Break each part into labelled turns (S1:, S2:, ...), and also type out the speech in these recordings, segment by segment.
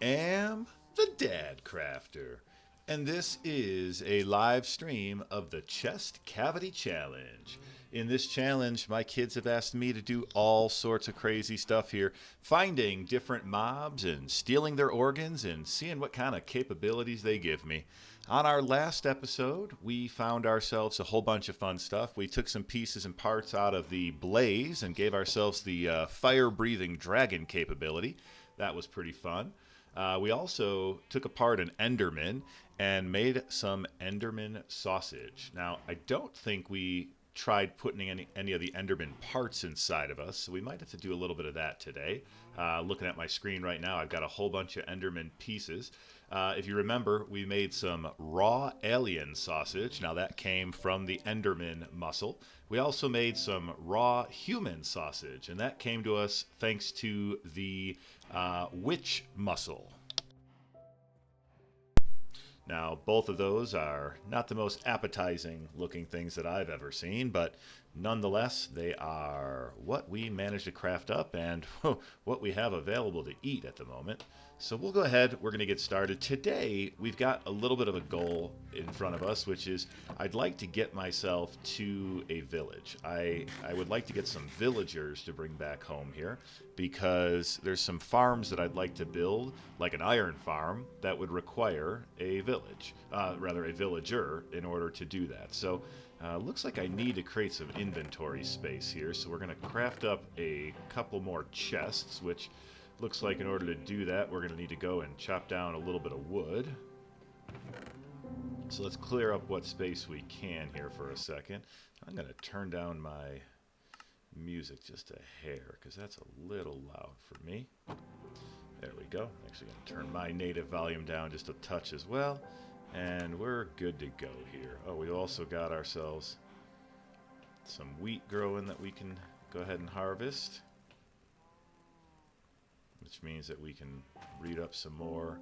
S1: am the Dadcrafter, and this is a live stream of the Chest Cavity Challenge. In this challenge, my kids have asked me to do all sorts of crazy stuff here, finding different mobs and stealing their organs and seeing what kind of capabilities they give me. On our last episode, we found ourselves a whole bunch of fun stuff. We took some pieces and parts out of the blaze and gave ourselves the fire-breathing dragon capability. That was pretty fun. We also took apart an Enderman and made some Enderman sausage. Now, I don't think we tried putting any of the Enderman parts inside of us, so we might have to do a little bit of that today. Looking at my screen right now, I've got a whole bunch of Enderman pieces. If you remember, we made some raw alien sausage. Now that came from the Enderman muscle. We also made some raw human sausage, and that came to us thanks to the witch muscle. Now, both of those are not the most appetizing looking things that I've ever seen, but nonetheless, they are what we managed to craft up and what we have available to eat at the moment. So we'll go ahead, we're going to get started. Today, we've got a little bit of a goal in front of us, which is I'd like to get myself to a village. I would like to get some villagers to bring back home here because there's some farms that I'd like to build, like an iron farm, that would require a village, rather a villager in order to do that. So looks like I need to create some inventory space here, so we're going to craft up a couple more chests, which looks like in order to do that, we're going to need to go and chop down a little bit of wood. So let's clear up what space we can here for a second. I'm going to turn down my music just a hair, because that's a little loud for me. There we go. Actually going to turn my native volume down just a touch as well. And we're good to go here. Oh, we also got ourselves some wheat growing that we can go ahead and harvest, which means that we can breed up some more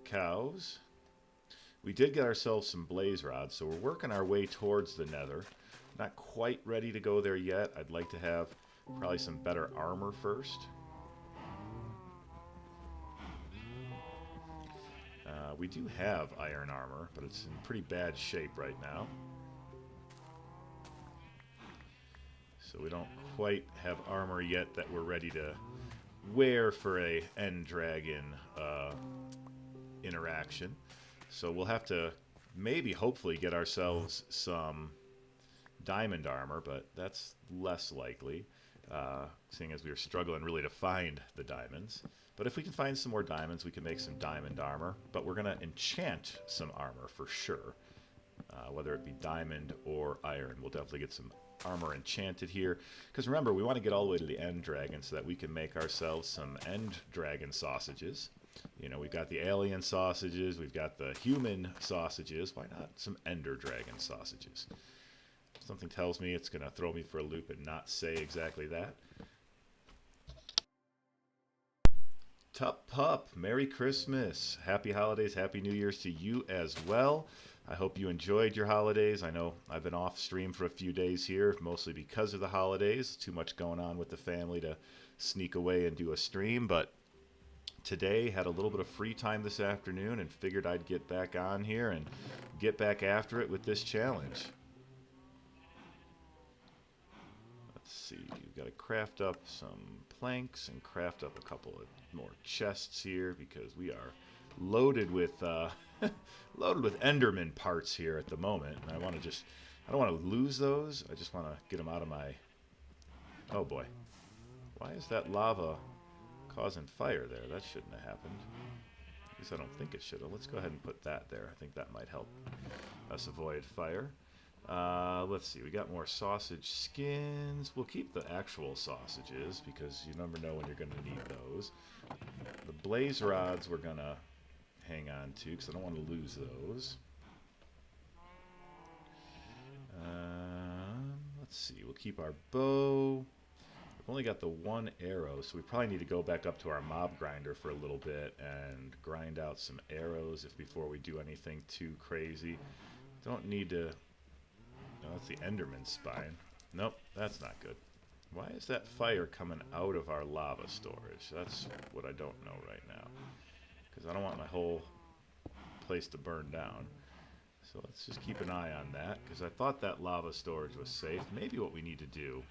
S1: cows. We did get ourselves some blaze rods, so we're working our way towards the nether. Not quite ready to go there yet. I'd like to have probably some better armor first. We do have iron armor, but it's in pretty bad shape right now. So we don't quite have armor yet that we're ready to wear for a end dragon interaction. So we'll have to maybe hopefully get ourselves some diamond armor, but that's less likely, seeing as we are struggling really to find the diamonds. But if we can find some more diamonds, we can make some diamond armor. But we're going to enchant some armor for sure, whether it be diamond or iron. We'll definitely get some armor enchanted here. Because remember, we want to get all the way to the end dragon so that we can make ourselves some end dragon sausages. You know, we've got the alien sausages, we've got the human sausages. Why not some ender dragon sausages? Something tells me it's going to throw me for a loop and not say exactly that. Tup Pup, Merry Christmas, Happy Holidays, Happy New Year's to you as well. I hope you enjoyed your holidays. I know I've been off stream for a few days here, mostly because of the holidays. Too much going on with the family to sneak away and do a stream, but today had a little bit of free time this afternoon and figured I'd get back on here and get back after it with this challenge. Let's see, we've got to craft up some planks and craft up a couple of more chests here because we are loaded with loaded with Enderman parts here at the moment. And I don't want to lose those. I just want to get them out of my... Oh boy. Why is that lava causing fire there? That shouldn't have happened. At least I don't think it should have. Let's go ahead and put that there. I think that might help us avoid fire. Let's see, we got more sausage skins. We'll keep the actual sausages because you never know when you're going to need those. The blaze rods we're going to hang on to because I don't want to lose those. Let's see, we'll keep our bow. We've only got the one arrow, so we probably need to go back up to our mob grinder for a little bit and grind out some arrows before we do anything too crazy. Don't need to... No, that's the Enderman spine. Nope, that's not good. Why is that fire coming out of our lava storage? That's what I don't know right now. because I don't want my whole place to burn down. So let's just keep an eye on that, because I thought that lava storage was safe. Maybe what we need to do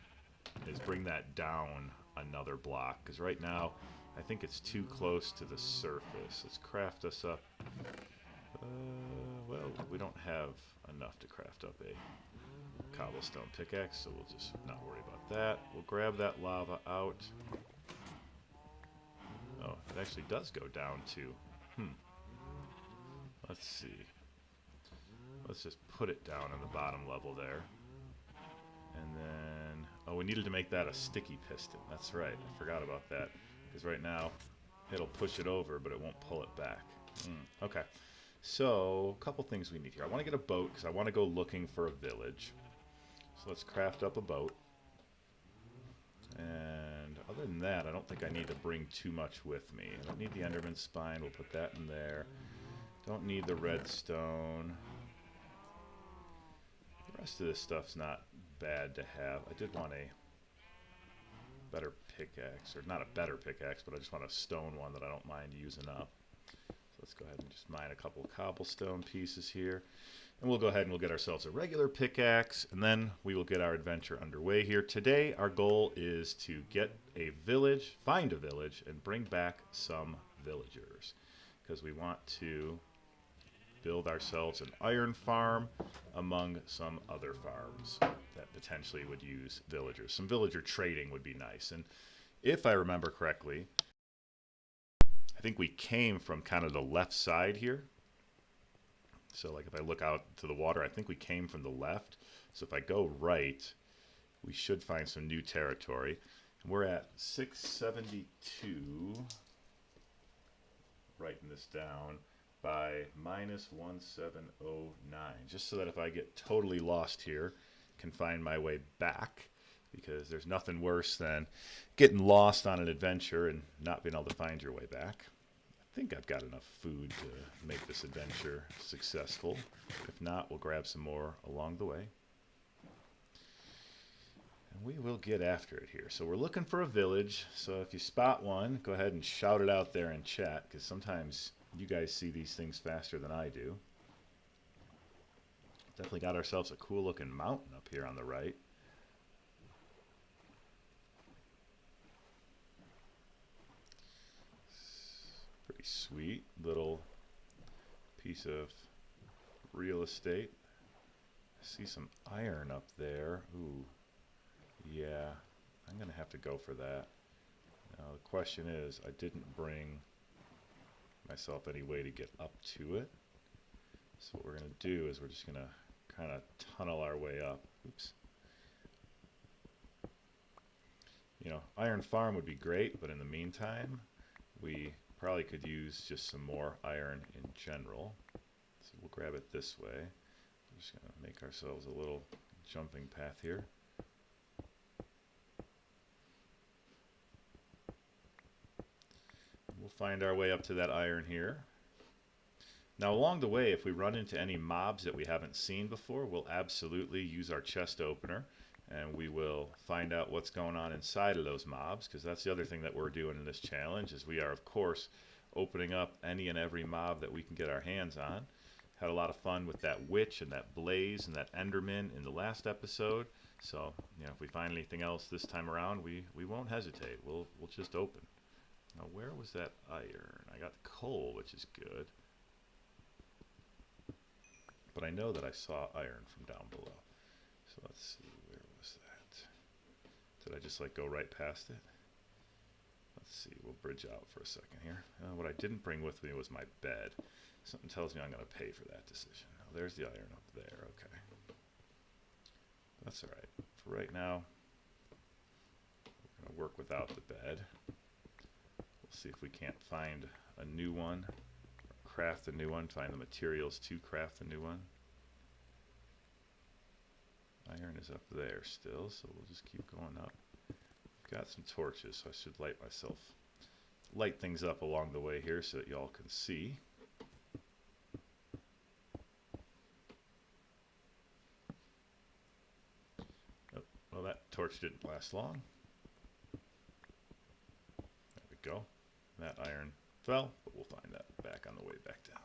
S1: is bring that down another block, because right now I think it's too close to the surface. Let's craft us up. Well, we don't have enough to craft up a cobblestone pickaxe, so we'll just not worry about that. We'll grab that lava out. Oh, it actually does go down to... Let's see. Let's just put it down on the bottom level there. And then... Oh, we needed to make that a sticky piston. That's right. I forgot about that. Because right now, it'll push it over, but it won't pull it back. Okay. So, a couple things we need here. I want to get a boat, because I want to go looking for a village. So let's craft up a boat. And other than that, I don't think I need to bring too much with me. I don't need the Enderman spine. We'll put that in there. Don't need the redstone. The rest of this stuff's not bad to have. I did want a better pickaxe, or not a better pickaxe, but I just want a stone one that I don't mind using up. So let's go ahead and just mine a couple of cobblestone pieces here. And we'll go ahead and we'll get ourselves a regular pickaxe, and then we will get our adventure underway here. Today, our goal is to get a village, find a village, and bring back some villagers. Because we want to build ourselves an iron farm among some other farms that potentially would use villagers. Some villager trading would be nice. And if I remember correctly, I think we came from kind of the left side here. So like if I look out to the water, I think we came from the left. So if I go right, we should find some new territory. And we're at 672, writing this down, by minus 1709. Just so that if I get totally lost here, can find my way back. Because there's nothing worse than getting lost on an adventure and not being able to find your way back. I think I've got enough food to make this adventure successful. If not, we'll grab some more along the way. And we will get after it here. So we're looking for a village. So if you spot one, go ahead and shout it out there in chat, because sometimes you guys see these things faster than I do. Definitely got ourselves a cool looking mountain up here on the right. Pretty sweet little piece of real estate. I see some iron up there. Ooh, yeah, I'm gonna have to go for that. Now the question is, I didn't bring myself any way to get up to it. So what we're gonna do is we're just gonna kind of tunnel our way up. Oops. You know, iron farm would be great, but in the meantime, we probably could use just some more iron in general. So we'll grab it this way. We're just going to make ourselves a little jumping path here. We'll find our way up to that iron here. Now along the way, if we run into any mobs that we haven't seen before, we'll absolutely use our chest opener. And we will find out what's going on inside of those mobs, because that's the other thing that we're doing in this challenge, is we are, of course, opening up any and every mob that we can get our hands on. Had a lot of fun with that witch and that blaze and that enderman in the last episode. So, you know, if we find anything else this time around, we won't hesitate. We'll just open. Now, where was that iron? I got coal, which is good. But I know that I saw iron from down below. So let's see, where was that? Did I just like go right past it? Let's see, we'll bridge out for a second here. What I didn't bring with me was my bed. Something tells me I'm going to pay for that decision. Oh, there's the iron up there, okay. That's alright. For right now, we're going to work without the bed. We'll see if we can't find a new one, or craft a new one, find the materials to craft a new one. Iron is up there still, so we'll just keep going up. I've got some torches, so I should light things up along the way here so that y'all can see. Oh, well, that torch didn't last long. There we go. That iron fell, but we'll find that back on the way back down.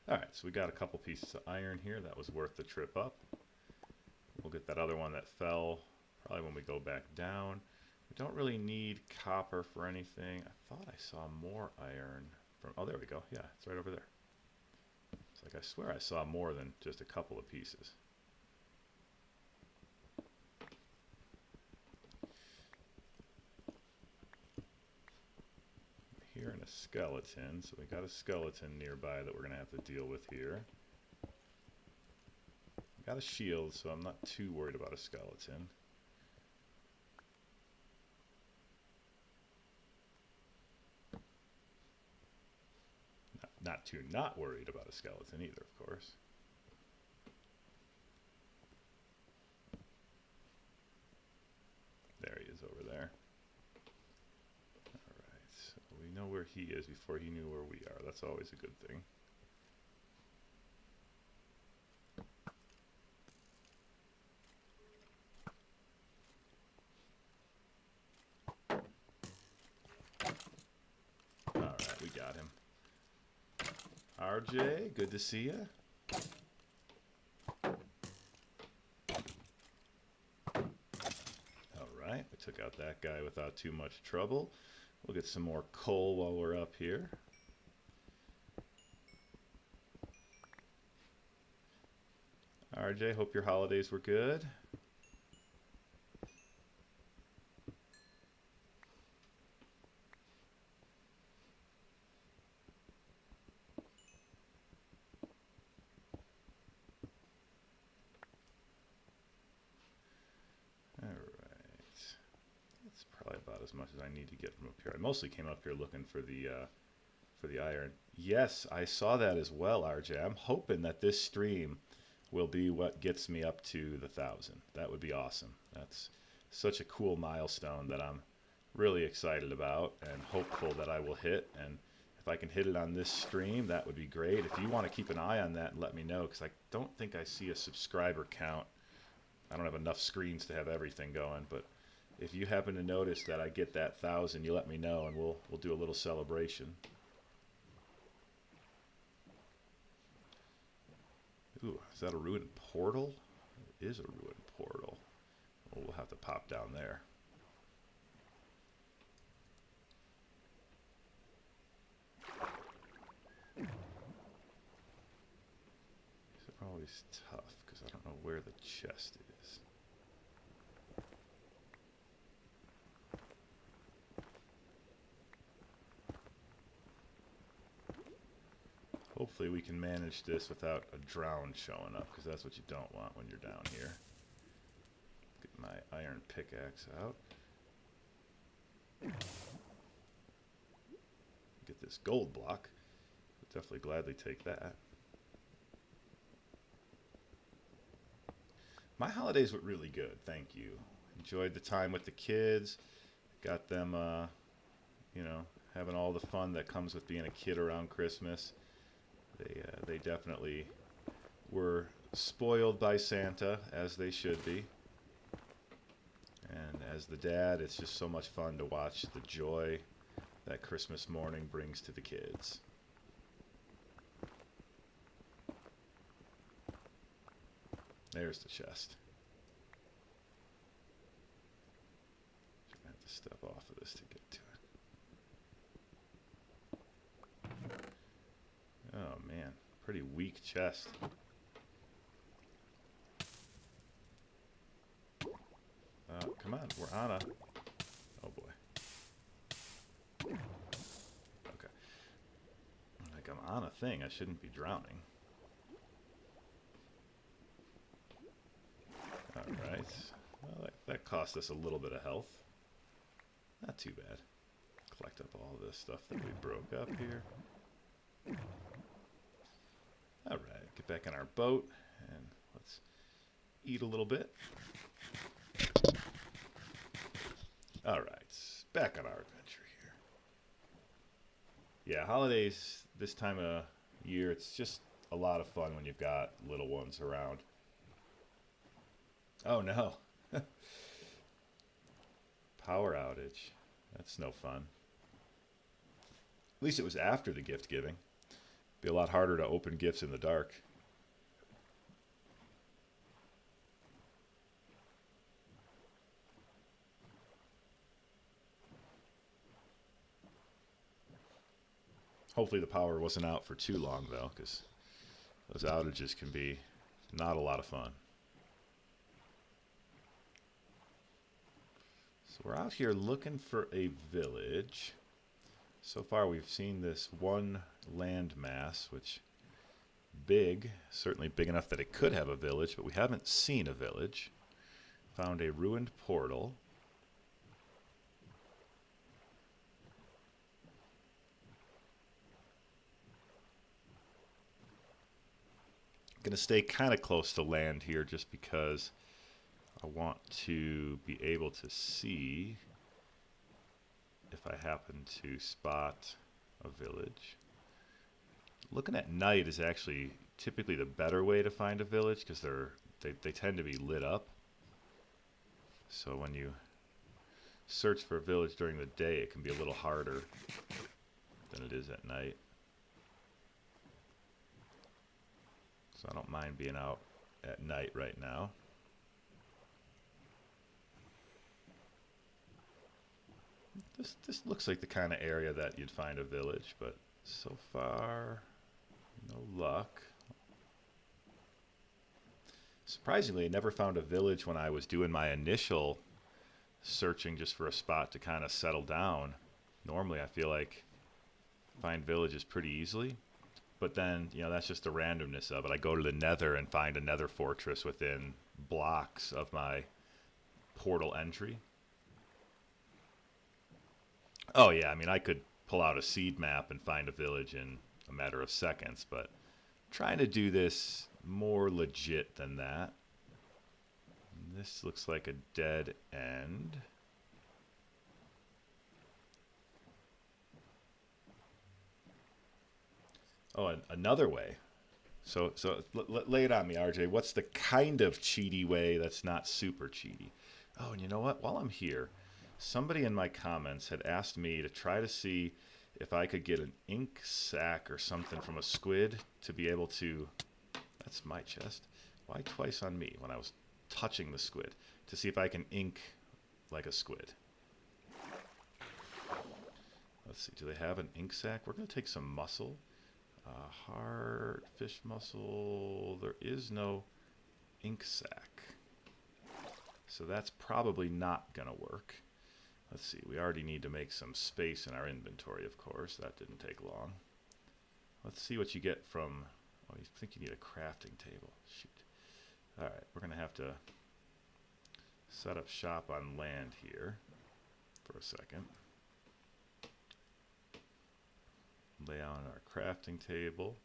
S1: All right, so we got a couple pieces of iron here. That was worth the trip up. We'll get that other one that fell probably when we go back down. We don't really need copper for anything. I thought I saw more iron from, oh, there we go. Yeah, it's right over there. It's like I swear I saw more than just a couple of pieces. Here in a skeleton, so we got a skeleton nearby that we're going to have to deal with here. Got a shield, so I'm not too worried about a skeleton. Not worried about a skeleton either, of course. There he is over there. Alright, so we know where he is before he knew where we are. That's always a good thing. Alright, we got him. RJ, good to see you. Alright, we took out that guy without too much trouble. We'll get some more coal while we're up here. RJ, hope your holidays were good. As much as I need to get from up here. I mostly came up here looking for the iron. Yes, I saw that as well, RJ. I'm hoping that this stream will be what gets me up to the 1,000. That would be awesome. That's such a cool milestone that I'm really excited about and hopeful that I will hit. And if I can hit it on this stream, that would be great. If you want to keep an eye on that and let me know, because I don't think I see a subscriber count. I don't have enough screens to have everything going, but if you happen to notice that I get that 1,000, you let me know and we'll do a little celebration. Ooh, is that a ruined portal? It is a ruined portal. Well, we'll have to pop down there. These are always tough because I don't know where the chest is. Hopefully we can manage this without a drown showing up, because that's what you don't want when you're down here. Get my iron pickaxe out. Get this gold block. I'll definitely gladly take that. My holidays were really good, thank you. Enjoyed the time with the kids. Got them, you know, having all the fun that comes with being a kid around Christmas. They definitely were spoiled by Santa, as they should be. And as the dad, it's just so much fun to watch the joy that Christmas morning brings to the kids. There's the chest. I have to step off of this to get to it. Oh man, pretty weak chest. Come on, we're on a... Oh boy. Okay. Like I'm on a thing, I shouldn't be drowning. Alright. Well, that cost us a little bit of health. Not too bad. Collect up all this stuff that we broke up here. Alright, get back in our boat and let's eat a little bit. Alright, back on our adventure here. Yeah, holidays this time of year, it's just a lot of fun when you've got little ones around. Oh no. Power outage. That's no fun. At least it was after the gift giving. Be a lot harder to open gifts in the dark. Hopefully the power wasn't out for too long, though, because those outages can be not a lot of fun. So we're out here looking for a village. So far we've seen this one land mass, which big, certainly big enough that it could have a village, but we haven't seen a village. Found a ruined portal. Going to stay kind of close to land here just because I want to be able to see if I happen to spot a village. Looking at night is actually typically the better way to find a village because they tend to be lit up. So when you search for a village during the day, it can be a little harder than it is at night. So I don't mind being out at night right now. This looks like the kind of area that you'd find a village, but so far, no luck. Surprisingly, I never found a village when I was doing my initial searching just for a spot to kind of settle down. Normally, I feel like I find villages pretty easily. But then, you know, that's just the randomness of it. I go to the nether and find a nether fortress within blocks of my portal entry. Oh yeah, I mean, I could pull out a seed map and find a village in a matter of seconds, but trying to do this more legit than that. This looks like a dead end. Oh, another way. So lay it on me, RJ. What's the kind of cheaty way that's not super cheaty? Oh, and you know what? While I'm here, somebody in my comments had asked me to try to see if I could get an ink sac or something from a squid to be able to... That's my chest. Why twice on me when I was touching the squid? To see if I can ink like a squid. Let's see. Do they have an ink sac? We're going to take some muscle. Heart, fish muscle. There is no ink sac. So that's probably not going to work. Let's see. We already need to make some space in our inventory, of course. That didn't take long. Let's see what you get from... Oh, you think you need a crafting table. Shoot. All right. We're going to have to set up shop on land here for a second. Lay on our crafting table,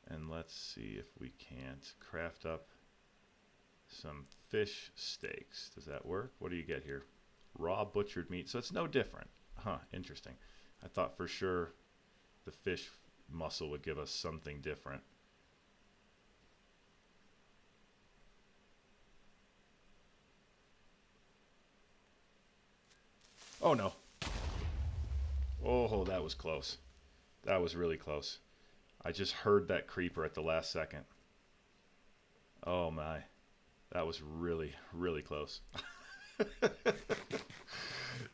S1: and let's see if we can't craft up some fish steaks. Does that work? What do you get here? Raw butchered meat. So it's no different. Huh, interesting. I thought for sure the fish muscle would give us something different. Oh no. Oh, that was close. That was really close. I just heard that creeper at the last second. Oh my. That was really, really close.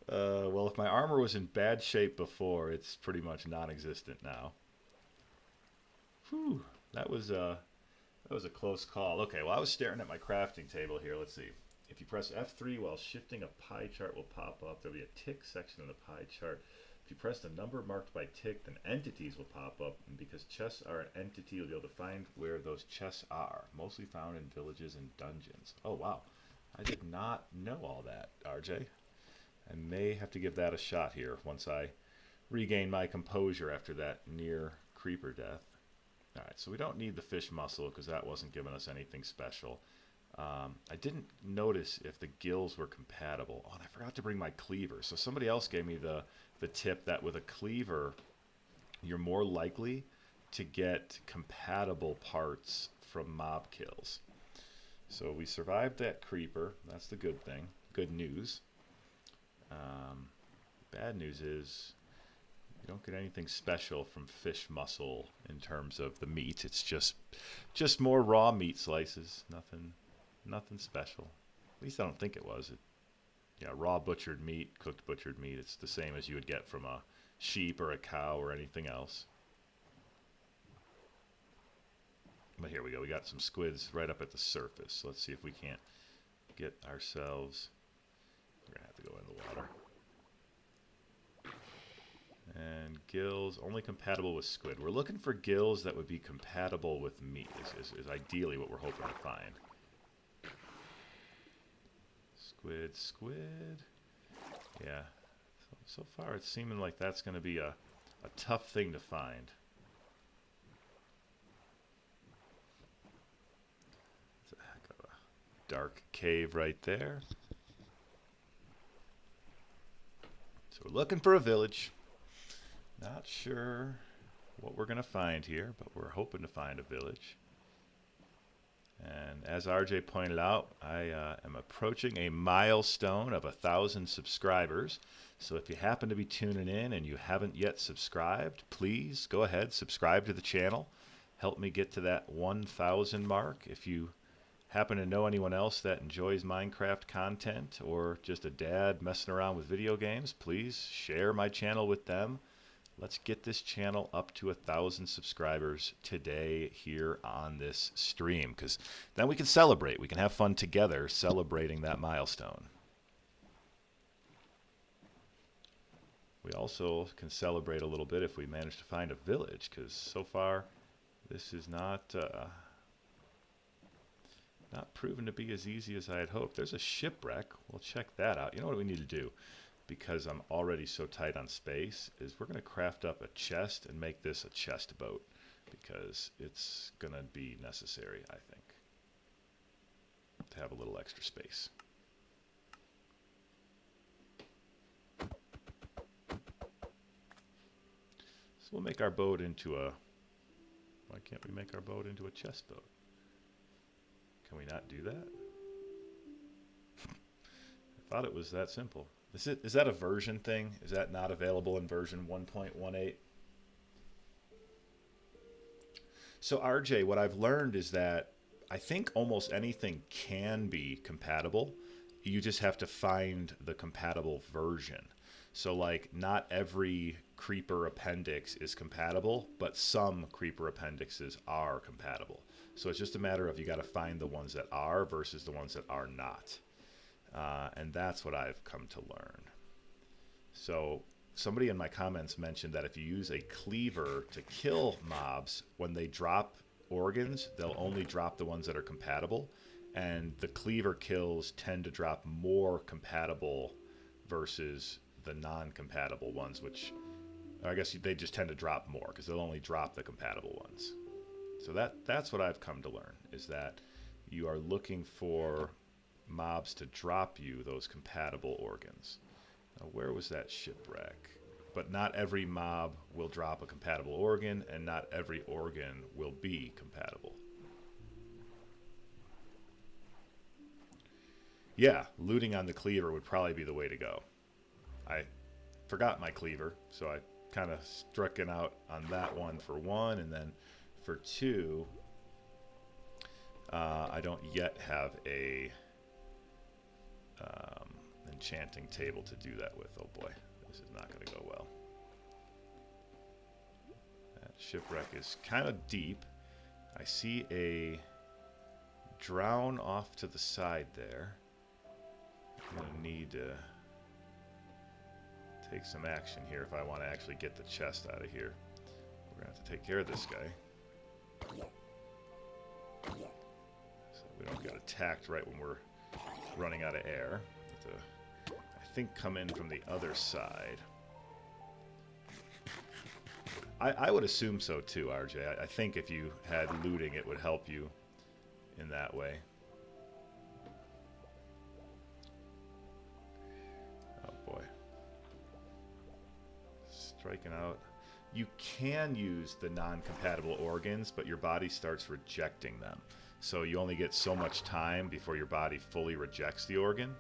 S1: Well, if my armor was in bad shape before, it's pretty much non-existent now. Whew. That was a close call. Okay, well, I was staring at my crafting table here. Let's see. If you press F3 while shifting, a pie chart will pop up. There'll be a tick section in the pie chart. If you press the number marked by tick, then entities will pop up. And because chests are an entity, you'll be able to find where those chests are. Mostly found in villages and dungeons. Oh, wow. I did not know all that, RJ. I may have to give that a shot here once I regain my composure after that near creeper death. All right, so we don't need the fish muscle because that wasn't giving us anything special. I didn't notice if the gills were compatible. Oh, and I forgot to bring my cleaver. So somebody else gave me the tip that with a cleaver, you're more likely to get compatible parts from mob kills. So we survived that creeper. That's the good thing. Good news. Bad news is You don't get anything special from fish muscle in terms of the meat. It's just more raw meat slices. Nothing special. At least I don't think it was. Yeah, raw butchered meat, cooked butchered meat. It's the same as you would get from a sheep or a cow or anything else. But here we go. We got some squids right up at the surface. Let's see if we can't get ourselves. We're gonna have to go in the water. And gills only compatible with squid. We're looking for gills that would be compatible with meat. Is ideally what we're hoping to find. Squid. Yeah. So far it's seeming like that's going to be a tough thing to find. It's a heck of a dark cave right there. So we're looking for a village. Not sure what we're going to find here, but we're hoping to find a village. And as RJ pointed out, I am approaching a milestone of 1,000 subscribers. So if you happen to be tuning in and you haven't yet subscribed, please go ahead, subscribe to the channel. Help me get to that 1,000 mark. If you happen to know anyone else that enjoys Minecraft content or just a dad messing around with video games, please share my channel with them. Let's get this channel up to 1,000 subscribers today here on this stream, because then we can celebrate. We can have fun together celebrating that milestone. We also can celebrate a little bit if we manage to find a village, because so far this is not proven to be as easy as I had hoped. There's a shipwreck. We'll check that out. You know what we need to do? Because I'm already so tight on space, is we're going to craft up a chest and make this a chest boat, because it's going to be necessary, I think, to have a little extra space. So we'll make our boat into a... Why can't we make our boat into a chest boat? Can we not do that? I thought it was that simple. Is that a version thing? Is that not available in version 1.18? So RJ, what I've learned is that I think almost anything can be compatible. You just have to find the compatible version. So like not every creeper appendix is compatible, but some creeper appendixes are compatible. So it's just a matter of you got to find the ones that are versus the ones that are not. And that's what I've come to learn. So somebody in my comments mentioned that if you use a cleaver to kill mobs, when they drop organs, they'll only drop the ones that are compatible. And the cleaver kills tend to drop more compatible versus the non-compatible ones, which I guess they just tend to drop more because they'll only drop the compatible ones. So that's what I've come to learn, is that you are looking for mobs to drop you those compatible organs. Now, where was that shipwreck? But not every mob will drop a compatible organ, and not every organ will be compatible. Yeah, looting on the cleaver would probably be the way to go. I forgot my cleaver, so I kind of struck it out on that one for one, and then for two, I don't yet have a enchanting table to do that with. Oh boy, this is not going to go well. That shipwreck is kind of deep. I see a drown off to the side there. I'm going to need to take some action here if I want to actually get the chest out of here. We're going to have to take care of this guy, so we don't get attacked right when we're running out of air. I think come in from the other side. I would assume so too, RJ. I think if you had looting, it would help you in that way. Oh boy. Striking out. You can use the non-compatible organs, but your body starts rejecting them. So you only get so much time before your body fully rejects the organ.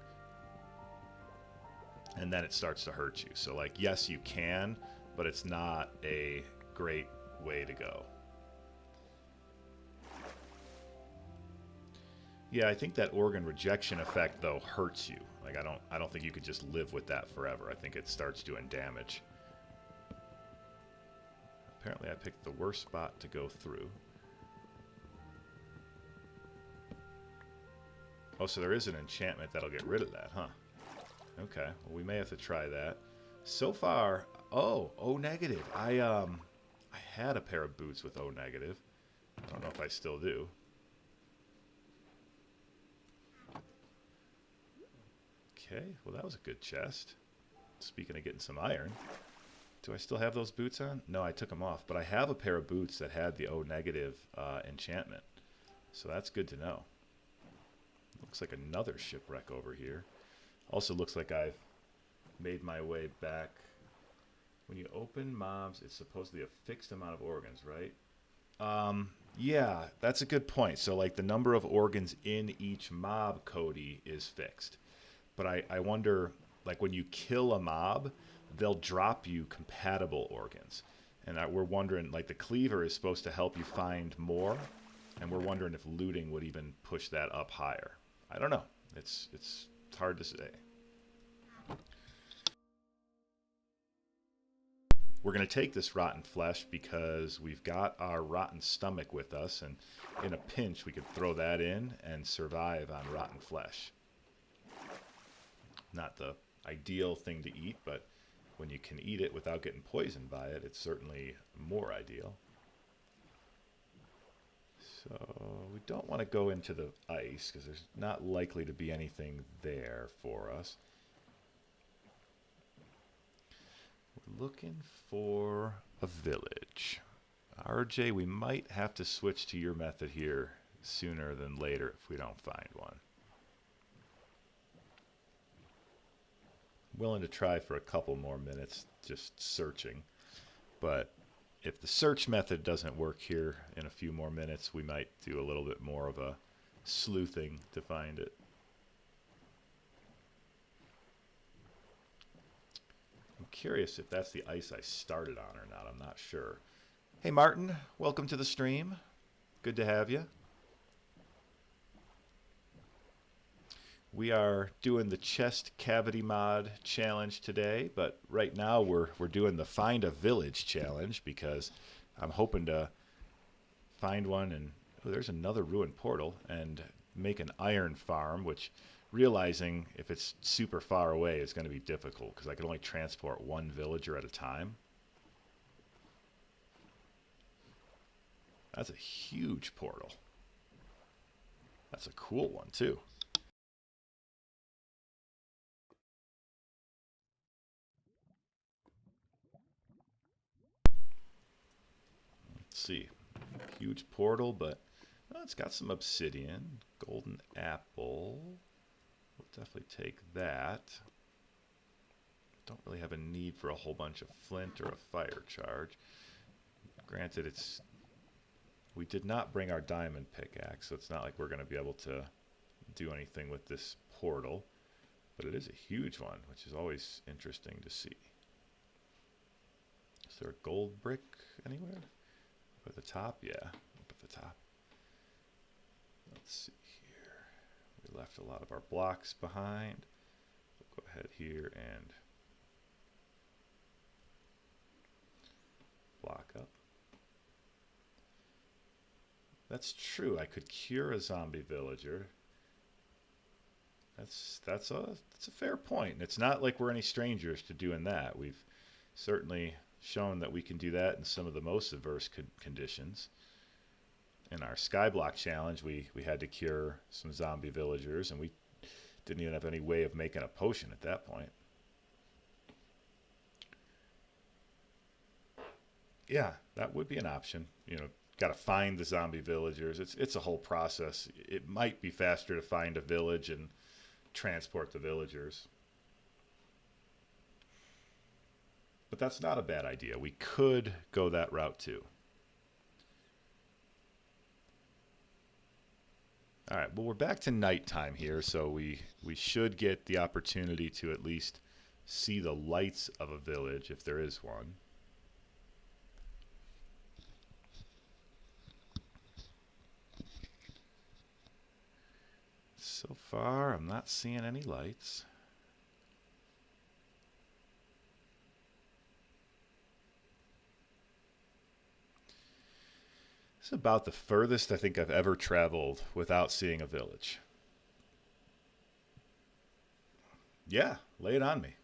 S1: And then it starts to hurt you. So like, yes, you can, but it's not a great way to go. Yeah, I think that organ rejection effect though hurts you. Like I don't think you could just live with that forever. I think it starts doing damage. Apparently I picked the worst spot to go through. Oh, so there is an enchantment that'll get rid of that, huh? Okay, well we may have to try that. So far, O negative. I had a pair of boots with O negative. I don't know if I still do. Okay, well that was a good chest. Speaking of getting some iron. Do I still have those boots on? No, I took them off. But I have a pair of boots that had the O negative enchantment. So that's good to know. Looks like another shipwreck over here. Also looks like I've made my way back. When you open mobs, it's supposedly a fixed amount of organs, right? Yeah, that's a good point. So like the number of organs in each mob, Cody, is fixed. But I wonder, like when you kill a mob, they'll drop you compatible organs. And we're wondering, like the cleaver is supposed to help you find more. And we're wondering if looting would even push that up higher. I don't know. It's hard to say. We're going to take this rotten flesh because we've got our rotten stomach with us. And in a pinch, we could throw that in and survive on rotten flesh. Not the ideal thing to eat, but when you can eat it without getting poisoned by it, it's certainly more ideal. So we don't want to go into the ice because there's not likely to be anything there for us. We're looking for a village. RJ, we might have to switch to your method here sooner than later if we don't find one. Willing to try for a couple more minutes just searching, but if the search method doesn't work here in a few more minutes, we might do a little bit more of a sleuthing to find it. I'm curious if that's the ice I started on or not. I'm not sure. Hey Martin, welcome to the stream. Good to have you. We are doing the chest cavity mod challenge today, but right now we're doing the find a village challenge because I'm hoping to find one and there's another ruined portal and make an iron farm, which realizing if it's super far away is going to be difficult because I can only transport one villager at a time. That's a huge portal. That's a cool one too. See, huge portal, but it's got some obsidian, golden apple. We'll definitely take that. Don't really have a need for a whole bunch of flint or a fire charge. Granted, we did not bring our diamond pickaxe, so it's not like we're going to be able to do anything with this portal, but it is a huge one, which is always interesting to see. Is there a gold brick anywhere? At the top? Yeah, up at the top. Let's see here. We left a lot of our blocks behind. We'll go ahead here and block up. That's true. I could cure a zombie villager. That's a fair point. And it's not like we're any strangers to doing that. We've certainly shown that we can do that in some of the most adverse conditions. In our Skyblock challenge, we had to cure some zombie villagers, and we didn't even have any way of making a potion at that point. Yeah, that would be an option. You know, got to find the zombie villagers. It's a whole process. It might be faster to find a village and transport the villagers. But that's not a bad idea. We could go that route too. All right, well, we're back to nighttime here, so we should get the opportunity to at least see the lights of a village if there is one. So far, I'm not seeing any lights. It's about the furthest I think I've ever traveled without seeing a village. Yeah, lay it on me.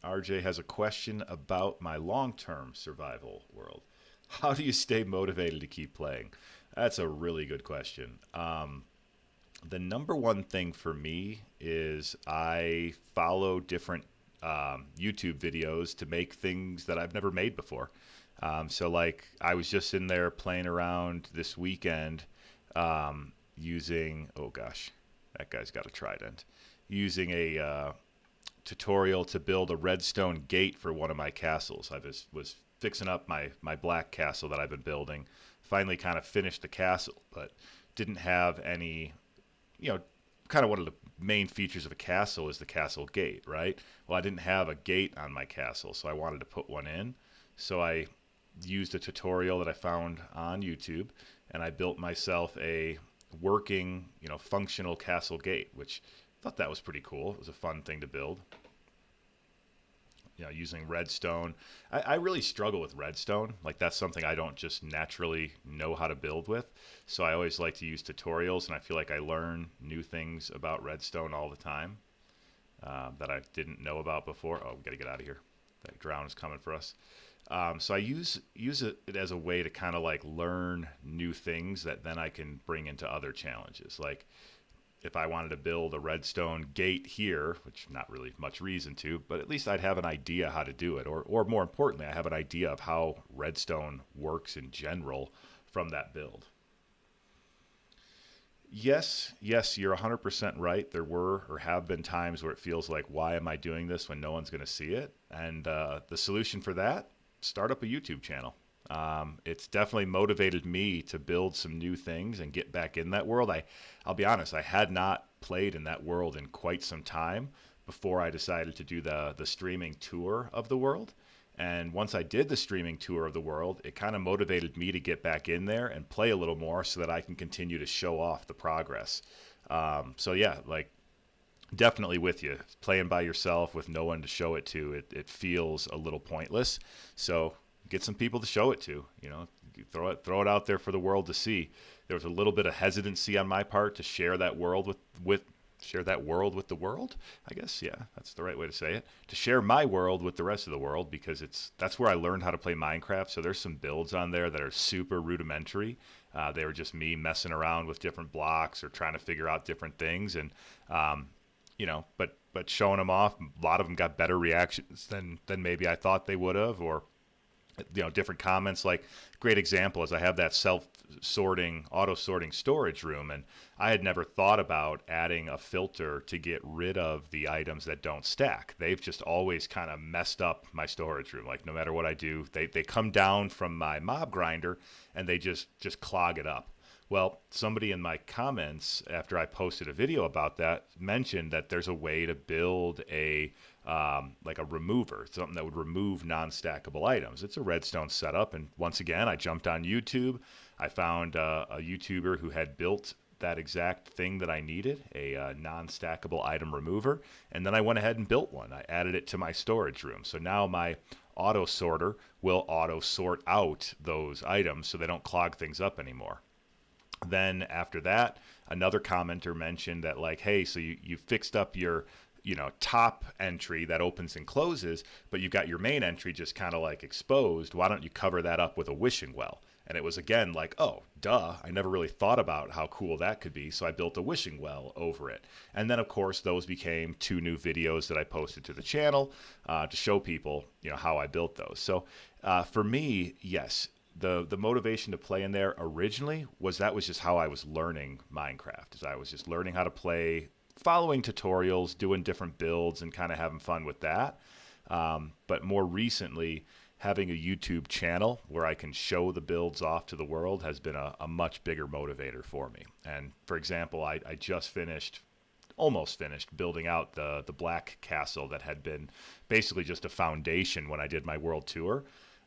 S1: RJ has a question about my long-term survival world. How do you stay motivated to keep playing? That's a really good question. The number one thing for me is I follow different YouTube videos to make things that I've never made before. So like I was just in there playing around this weekend using, oh gosh, that guy's got a trident, using a tutorial to build a redstone gate for one of my castles. I was fixing up my black castle that I've been building. Finally kind of finished the castle, but didn't have any, kind of one of the main features of a castle is the castle gate, right? Well, I didn't have a gate on my castle, so I wanted to put one in. So I used a tutorial that I found on YouTube, and I built myself a working, functional castle gate, which I thought that was pretty cool. It was a fun thing to build. Using redstone. I really struggle with redstone. Like that's something I don't just naturally know how to build with. So I always like to use tutorials, and I feel like I learn new things about redstone all the time that I didn't know about before. Oh, we got to get out of here. That drown is coming for us. So I use it as a way to kind of like learn new things that then I can bring into other challenges. Like if I wanted to build a redstone gate here, which not really much reason to, but at least I'd have an idea how to do it. Or more importantly, I have an idea of how redstone works in general from that build. Yes, you're 100% right. There were or have been times where it feels like, why am I doing this when no one's going to see it? And the solution for that, start up a YouTube channel. It's definitely motivated me to build some new things and get back in that world. I'll be honest, I had not played in that world in quite some time before I decided to do the streaming tour of the world. And once I did the streaming tour of the world, it kind of motivated me to get back in there and play a little more so that I can continue to show off the progress. So yeah, like definitely with you. Playing by yourself with no one to show it to, it feels a little pointless. So get some people to show it to, throw it out there for the world to see. There was a little bit of hesitancy on my part to share that world with the world, I guess. Yeah, that's the right way to say it. To share my world with the rest of the world, because that's where I learned how to play Minecraft. So there's some builds on there that are super rudimentary. They were just me messing around with different blocks or trying to figure out different things, and but showing them off. A lot of them got better reactions than maybe I thought they would have, or different comments. Like great example is I have that auto sorting storage room, and I had never thought about adding a filter to get rid of the items that don't stack. They've just always kind of messed up my storage room. Like no matter what I do, they come down from my mob grinder and they just clog it up. Well, somebody in my comments after I posted a video about that mentioned that there's a way to build a remover, something that would remove non-stackable items. It's a redstone setup, and once again, I jumped on YouTube. I found a YouTuber who had built that exact thing that I needed, a non-stackable item remover, and then I went ahead and built one. I added it to my storage room. So now my auto sorter will auto sort out those items so they don't clog things up anymore. Then after that, another commenter mentioned that like, hey, so you fixed up your top entry that opens and closes, but you got your main entry just kind of like exposed. Why don't you cover that up with a wishing well? And it was again like, oh, duh. I never really thought about how cool that could be. So I built a wishing well over it. And then, of course, those became 2 new videos that I posted to the channel to show people, how I built those. So for me, yes, the motivation to play in there originally was just how I was learning Minecraft. As I was just learning how to play, following tutorials, doing different builds, and kind of having fun with that. But more recently, having a YouTube channel where I can show the builds off to the world has been a much bigger motivator for me. And for example, I just almost finished building out the black castle that had been basically just a foundation when I did my world tour.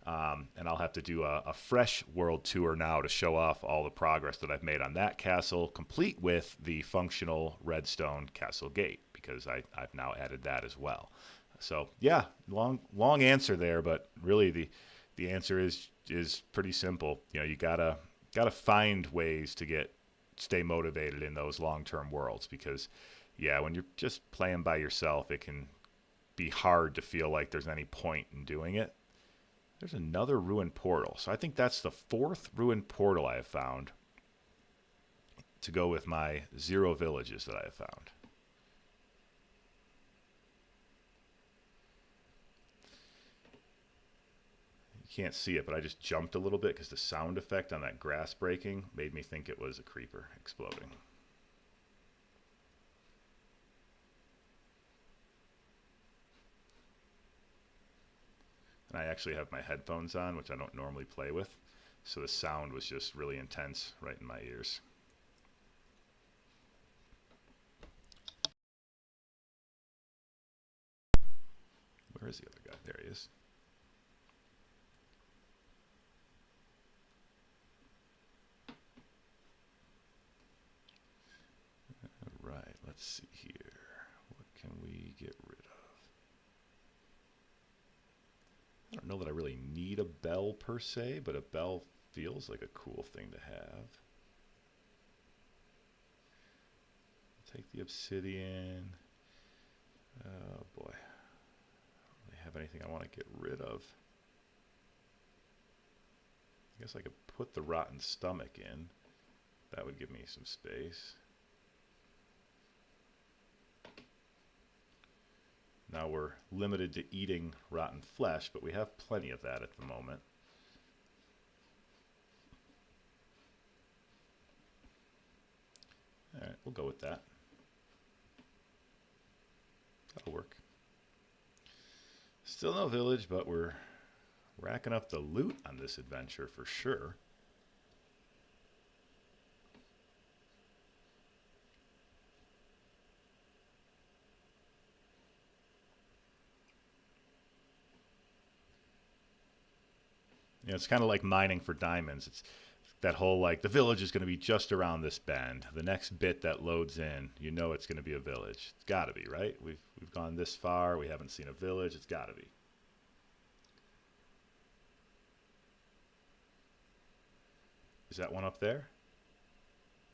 S1: And I'll have to do a fresh world tour now to show off all the progress that I've made on that castle, complete with the functional redstone castle gate, because I've now added that as well. So yeah, long answer there, but really the answer is pretty simple. You know, you gotta find ways to stay motivated in those long-term worlds, because yeah, when you're just playing by yourself, it can be hard to feel like there's any point in doing it. There's another ruined portal. So I think that's the 4th ruined portal I have found to go with my 0 villages that I have found. You can't see it, but I just jumped a little bit because the sound effect on that grass breaking made me think it was a creeper exploding. And I actually have my headphones on, which I don't normally play with, so the sound was just really intense right in my ears. Where is the other guy? There he is. All right, let's see here. What can we get rid of? I don't know that I really need a bell per se, but a bell feels like a cool thing to have. Take the obsidian. Oh boy. I don't really have anything I want to get rid of. I guess I could put the rotten stomach in. That would give me some space. Now we're limited to eating rotten flesh, but we have plenty of that at the moment. All right, we'll go with that. That'll work. Still no village, but we're racking up the loot on this adventure for sure. You know, it's kind of like mining for diamonds. It's that whole, like, the village is going to be just around this bend. The next bit that loads in, you know it's going to be a village. It's got to be, right? We've gone this far. We haven't seen a village. It's got to be. Is that one up there?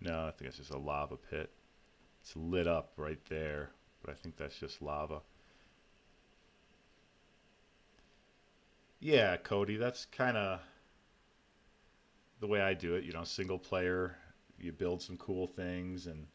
S1: No, I think it's just a lava pit. It's lit up right there, but I think that's just lava. Yeah, Cody, that's kind of the way I do it. You know, single player, you build some cool things, and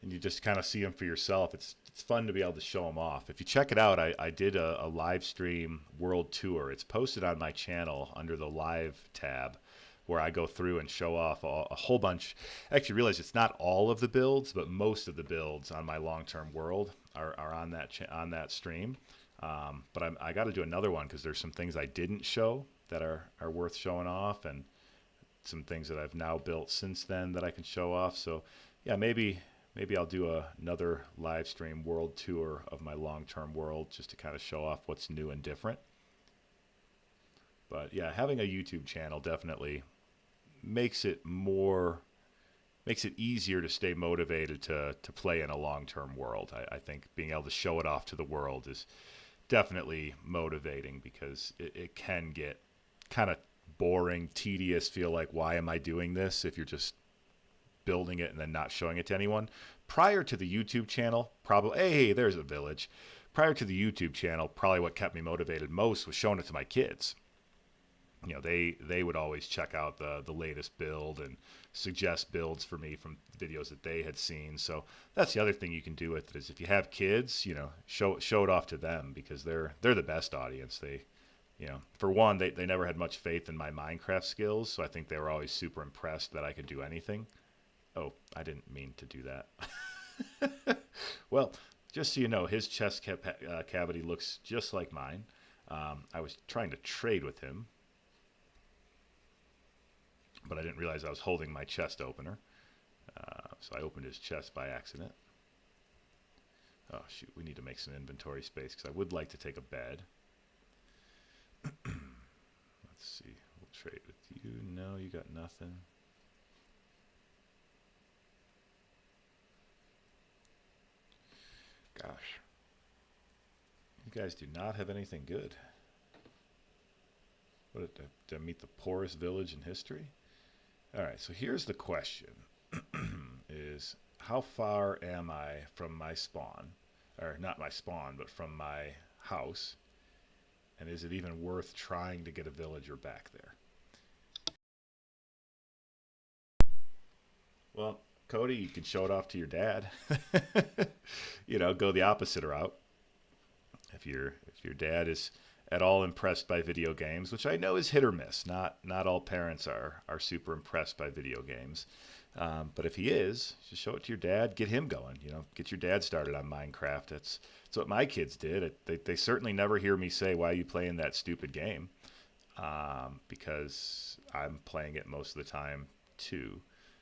S1: you just kind of see them for yourself. It's fun to be able to show them off. If you check it out, I did a live stream world tour. It's posted on my channel under the live tab, where I go through and show off a whole bunch. Actually, realize it's not all of the builds, but most of the builds on my long-term world are on that stream. But I got to do another one because there's some things I didn't show that are worth showing off, and some things that I've now built since then that I can show off. So yeah, maybe I'll do another live stream world tour of my long-term world, just to kind of show off what's new and different. But yeah, having a YouTube channel definitely makes it easier to stay motivated to play in a long-term world. I think being able to show it off to the world is definitely motivating, because it can get kind of boring, tedious, feel like, why am I doing this, if you're just building it and then not showing it to anyone. Prior to the YouTube channel, probably, hey, there's a village. Prior to the YouTube channel, probably what kept me motivated most was showing it to my kids. You know, they would always check out the latest build and suggest builds for me from videos that they had seen. So that's the other thing you can do with it, is if you have kids, you know, show it off to them, because they're the best audience. They, you know, for one, they never had much faith in my Minecraft skills, so I think they were always super impressed that I could do anything. Oh, I didn't mean to do that. Well, just so you know, his chest cavity looks just like mine. I was trying to trade with him, but I didn't realize I was holding my chest opener. So I opened his chest by accident. Oh, shoot, we need to make some inventory space, because I would like to take a bed. see. We'll trade with you. No, you got nothing. Gosh. You guys do not have anything good. What, to meet the poorest village in history? All right, so here's the question. Is how far am I from my spawn? Or not my spawn, but from my house? And is it even worth trying to get a villager back there? Well, Cody, you can show it off to your dad. You know, go the opposite route. If your dad is at all impressed by video games, which I know is hit or miss. Not all parents are super impressed by video games. But if he is, just show it to your dad, get him going. You know, get your dad started on Minecraft. That's what my kids did. They certainly never hear me say, "Why are you playing that stupid game?" Because I'm playing it most of the time too.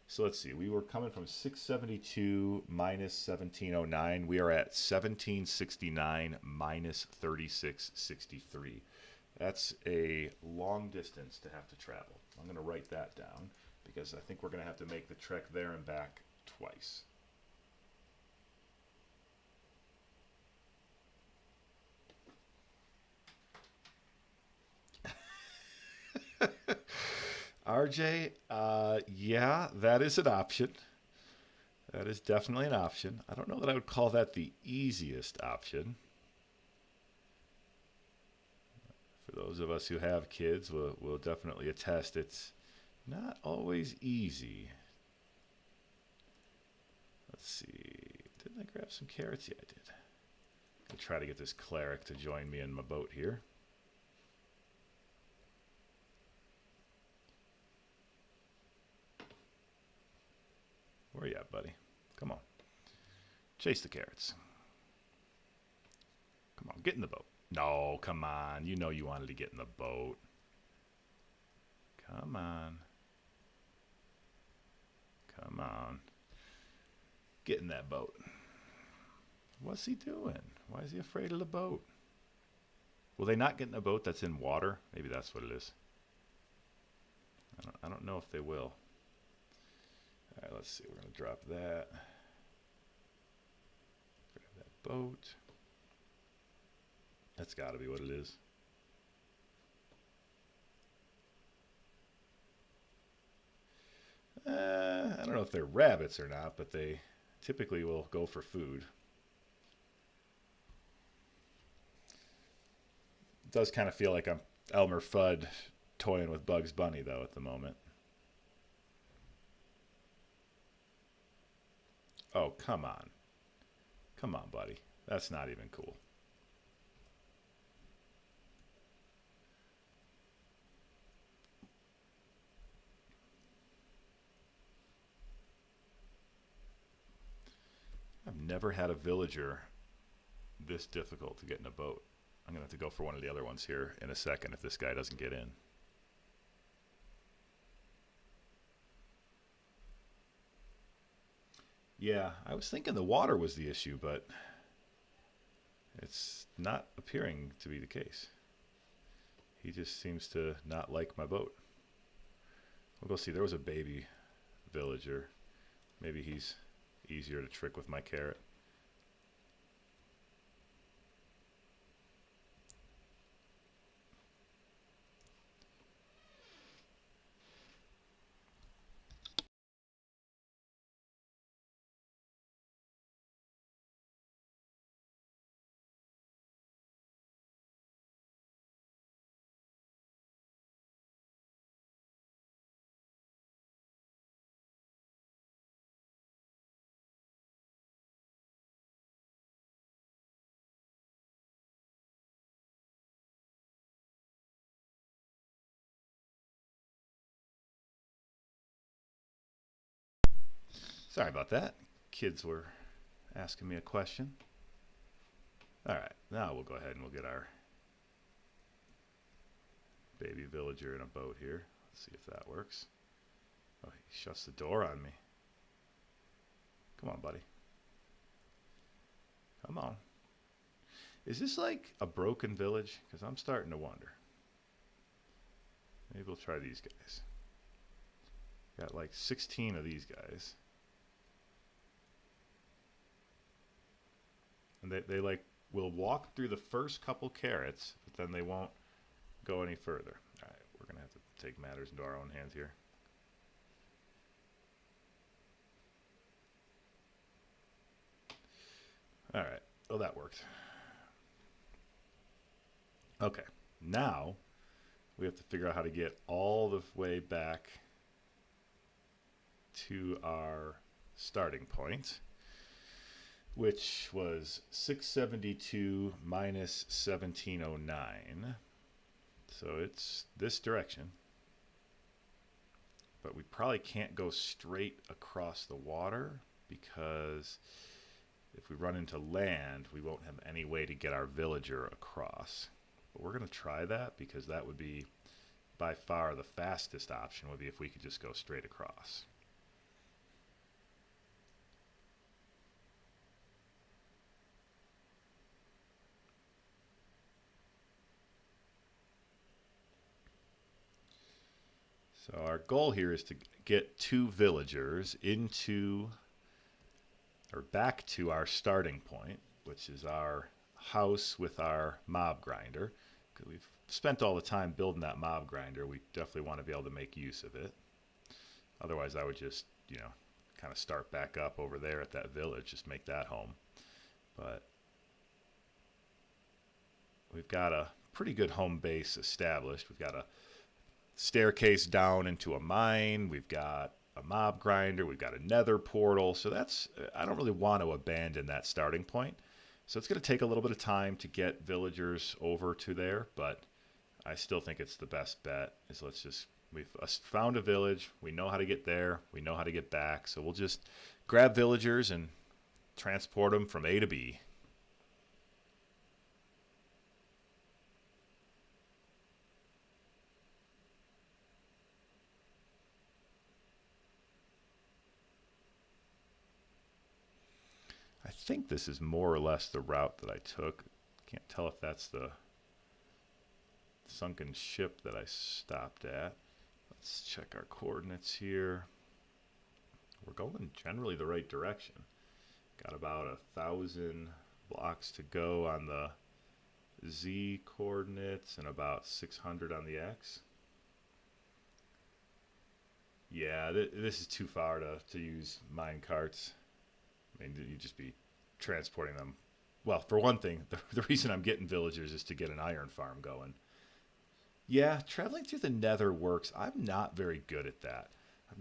S1: So let's see. We were coming from 672 minus 1709. We are at 1769 minus 3663. That's a long distance to have to travel. I'm going to write that down because I think we're going to have to make the trek there and back twice. RJ, yeah, that is an option. That is definitely an option. I don't know that I would call that the easiest option. For those of us who have kids, we'll definitely attest it's not always easy. Let's see. Didn't I grab some carrots? Yeah, I did. I'll try to get this cleric to join me in my boat here. Where you at, buddy? Come on. Chase the carrots. Come on, get in the boat. No, come on. You know you wanted to get in the boat. Come on. Come on. Get in that boat. What's he doing? Why is he afraid of the boat? Will they not get in a boat that's in water? Maybe that's what it is. I don't know if they will. All right, let's see. We're going to drop that. Grab that boat. That's got to be what it is. I don't know if they're rabbits or not, but they typically will go for food. It does kind of feel like I'm Elmer Fudd toying with Bugs Bunny, though, at the moment. Oh, come on. Come on, buddy. That's not even cool. I've never had a villager this difficult to get in a boat. I'm going to have to go for one of the other ones here in a second if this guy doesn't get in. Yeah, I was thinking the water was the issue, but it's not appearing to be the case. He just seems to not like my boat. We'll go see. There was a baby villager. Maybe he's easier to trick with my carrot. Sorry about that. Kids were asking me a question. All right, now we'll go ahead and we'll get our baby villager in a boat here. Let's see if that works. Oh, he shuts the door on me. Come on, buddy. Come on. Is this like a broken village? Because I'm starting to wonder. Maybe we'll try these guys. Got like 16 of these guys. And they like will walk through the first couple carrots, but then they won't go any further. All right, we're going to have to take matters into our own hands here. All right, well that worked. Okay, now we have to figure out how to get all the way back to our starting point, which was 672 minus 1709. So it's this direction. But we probably can't go straight across the water because if we run into land, we won't have any way to get our villager across. But we're going to try that because that would be by far the fastest option, would be if we could just go straight across. So our goal here is to get 2 villagers into or back to our starting point, which is our house with our mob grinder. Because we've spent all the time building that mob grinder, we definitely want to be able to make use of it. Otherwise, I would just, you know, kind of start back up over there at that village, just make that home. But we've got a pretty good home base established. We've got a staircase down into a mine. We've got a mob grinder. We've got a nether portal. So that's, I don't really want to abandon that starting point. So it's going to take a little bit of time to get villagers over to there, but I still think it's the best bet. Is we've found a village. We know how to get there. We know how to get back. So we'll just grab villagers and transport them from A to B. I think this is more or less the route that I took. Can't tell if that's the sunken ship that I stopped at. Let's check our coordinates here. We're going generally the right direction. Got about 1,000 blocks to go on the Z coordinates and about 600 on the X. Yeah, this is too far to use mine carts. I mean, you'd just be transporting them. Well, for one thing, the reason I'm getting villagers is to get an iron farm going. Yeah, traveling through the nether works. I'm not very good at that. I've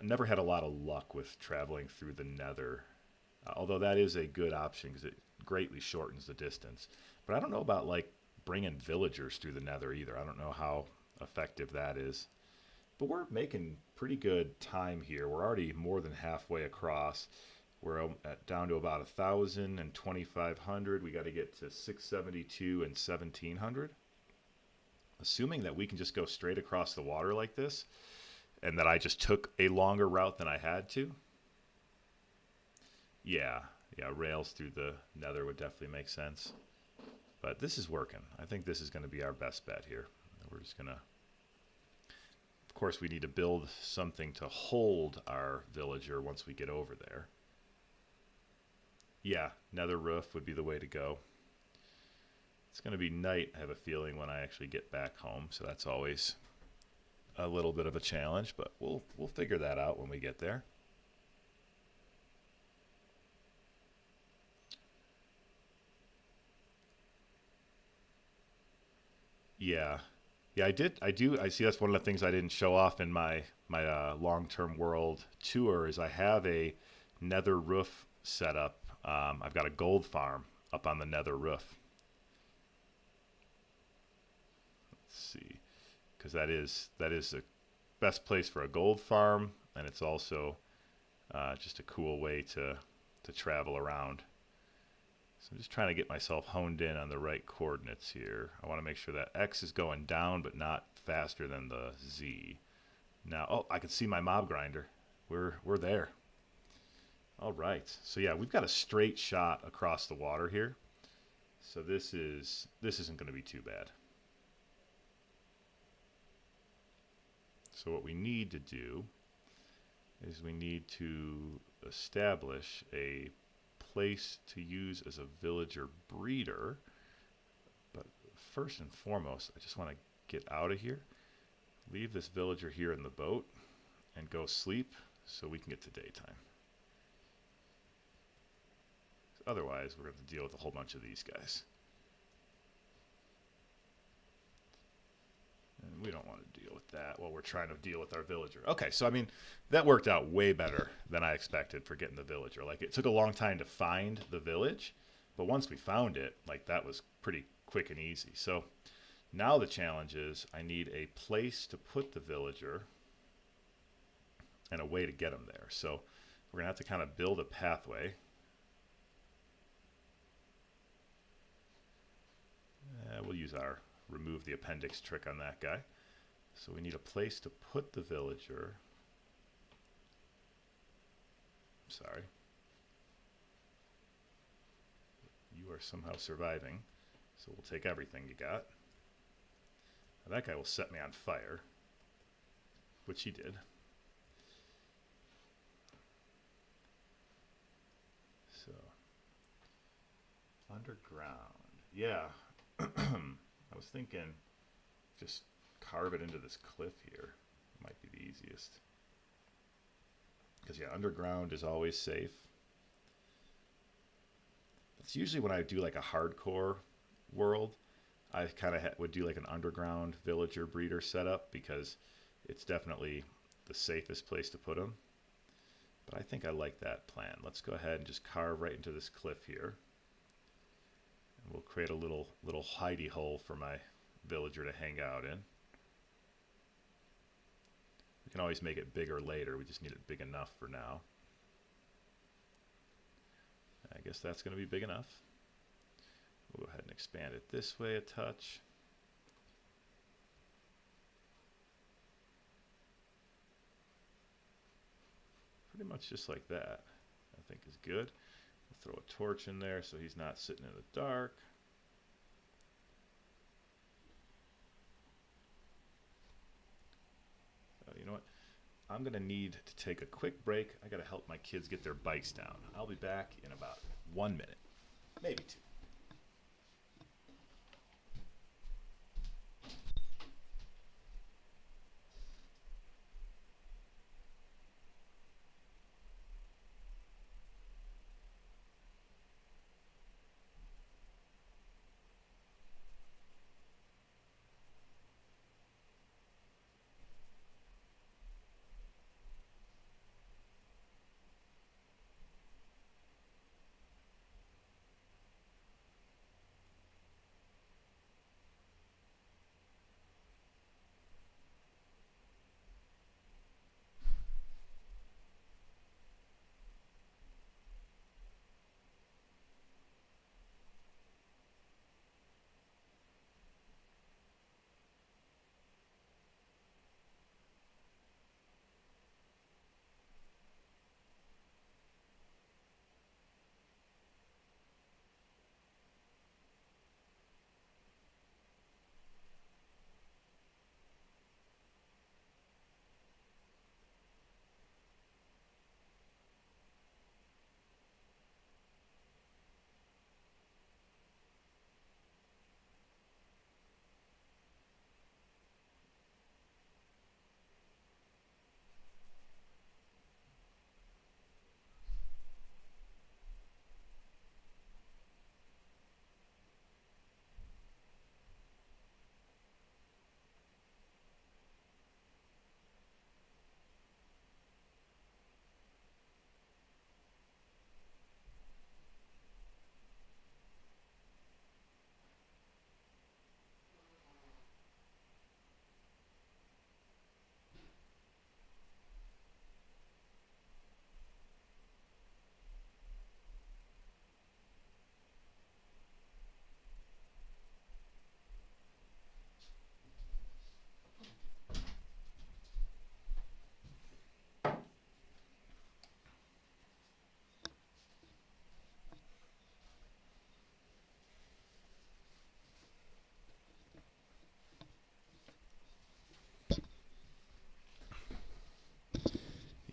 S1: never had a lot of luck with traveling through the nether. Although that is a good option because it greatly shortens the distance. But I don't know about like bringing villagers through the nether either. I don't know how effective that is. But we're making pretty good time here. We're already more than halfway across. We're down to about 1,000 and 2,500. We got to get to 672 and 1,700. Assuming that we can just go straight across the water like this, and that I just took a longer route than I had to. Yeah, rails through the nether would definitely make sense. But this is working. I think this is going to be our best bet here. We're just going to... Of course, we need to build something to hold our villager once we get over there. Yeah, nether roof would be the way to go. It's going to be night, I have a feeling, when I actually get back home, so that's always a little bit of a challenge, but we'll figure that out when we get there. Yeah. Yeah, I see that's one of the things I didn't show off in my long-term world tour is I have a nether roof set up. I've got a gold farm up on the nether roof. Let's see, because that is the best place for a gold farm, and it's also just a cool way to travel around. So I'm just trying to get myself honed in on the right coordinates here. I want to make sure that X is going down, but not faster than the Z. Now, oh, I can see my mob grinder. We're there. All right. So yeah, we've got a straight shot across the water here. So this isn't going to be too bad. So what we need to do is we need to establish a place to use as a villager breeder. But first and foremost, I just want to get out of here, leave this villager here in the boat, and go sleep so we can get to daytime. Otherwise, we're going to deal with a whole bunch of these guys. And we don't want to deal with that while we're trying to deal with our villager. Okay, so I mean, that worked out way better than I expected for getting the villager. Like, it took a long time to find the village, but once we found it, like, that was pretty quick and easy. So now the challenge is I need a place to put the villager and a way to get him there. So we're going to have to kind of build a pathway. We'll use our remove the appendix trick on that guy. So we need a place to put the villager. Sorry. You are somehow surviving, so we'll take everything you got. Now that guy will set me on fire, which he did. So, underground. Yeah. I was thinking just carve it into this cliff here. Might be the easiest. Because, yeah, underground is always safe. That's usually when I do like a hardcore world, I kind of would do like an underground villager breeder setup because it's definitely the safest place to put them. But I think I like that plan. Let's go ahead and just carve right into this cliff here. And we'll create a little hidey hole for my villager to hang out in. We can always make it bigger later. We just need it big enough for now. I guess that's going to be big enough. We'll go ahead and expand it this way a touch. Pretty much just like that, I think is good. We'll throw a torch in there so he's not sitting in the dark. You know what? I'm going to need to take a quick break. I got to help my kids get their bikes down. I'll be back in about 1 minute, maybe 2.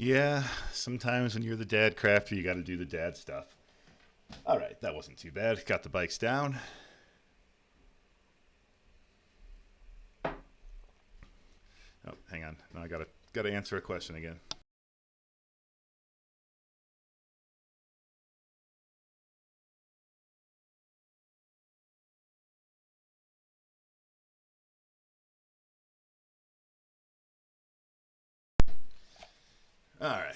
S1: Yeah, sometimes when you're the dad crafter, you got to do the dad stuff. All right, that wasn't too bad. Got the bikes down. Oh, hang on. Now I gotta answer a question again. All right,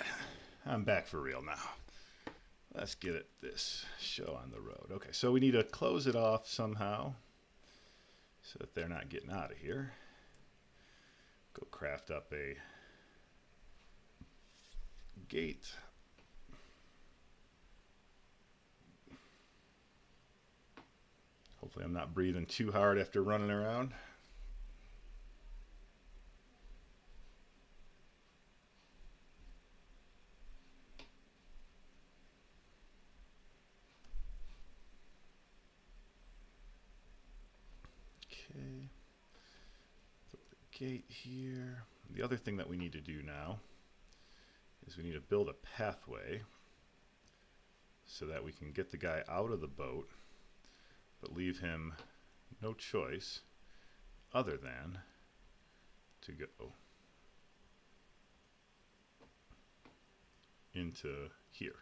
S1: I'm back for real now. Let's get this show on the road. Okay, so we need to close it off somehow so that they're not getting out of here. Go craft up a gate. Hopefully I'm not breathing too hard after running around. Okay. Put the gate here. The other thing that we need to do now is we need to build a pathway so that we can get the guy out of the boat, but leave him no choice other than to go into here.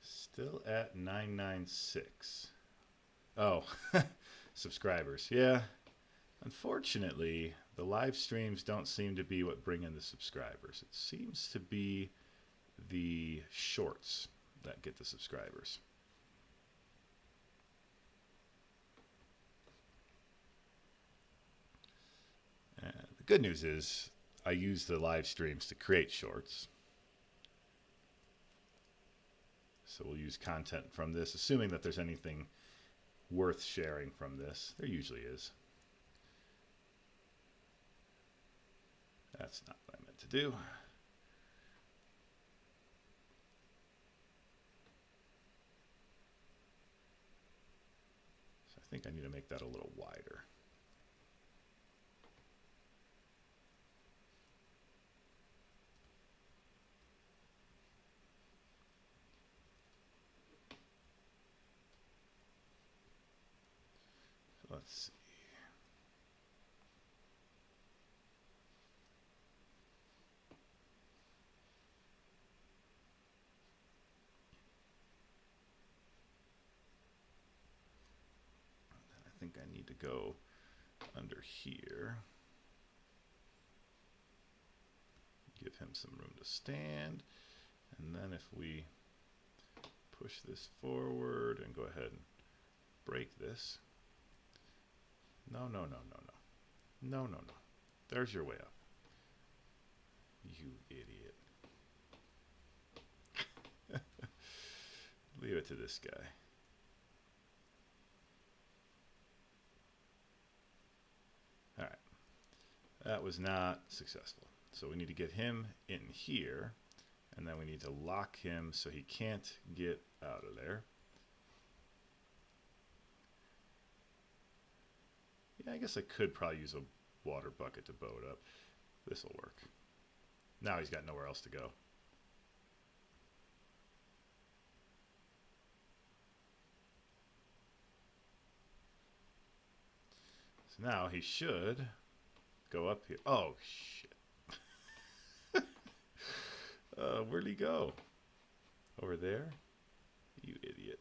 S1: Still at 996. Oh, subscribers. Yeah. Unfortunately, the live streams don't seem to be what bring in the subscribers. It seems to be the shorts that get the subscribers. The good news is I use the live streams to create shorts. So we'll use content from this, assuming that there's anything worth sharing from this. There usually is. That's not what I meant to do. So I think I need to make that a little wider. Let's see. I think I need to go under here. Give him some room to stand. And then if we push this forward and go ahead and break this. No, no, no, no, no. No, no, no. There's your way up. You idiot. Leave it to this guy. All right. That was not successful. So we need to get him in here, and then we need to lock him so he can't get out of there. Yeah, I guess I could probably use a water bucket to boat up. This will work. Now he's got nowhere else to go. So now he should go up here. Oh, shit. Where'd he go? Over there? You idiot.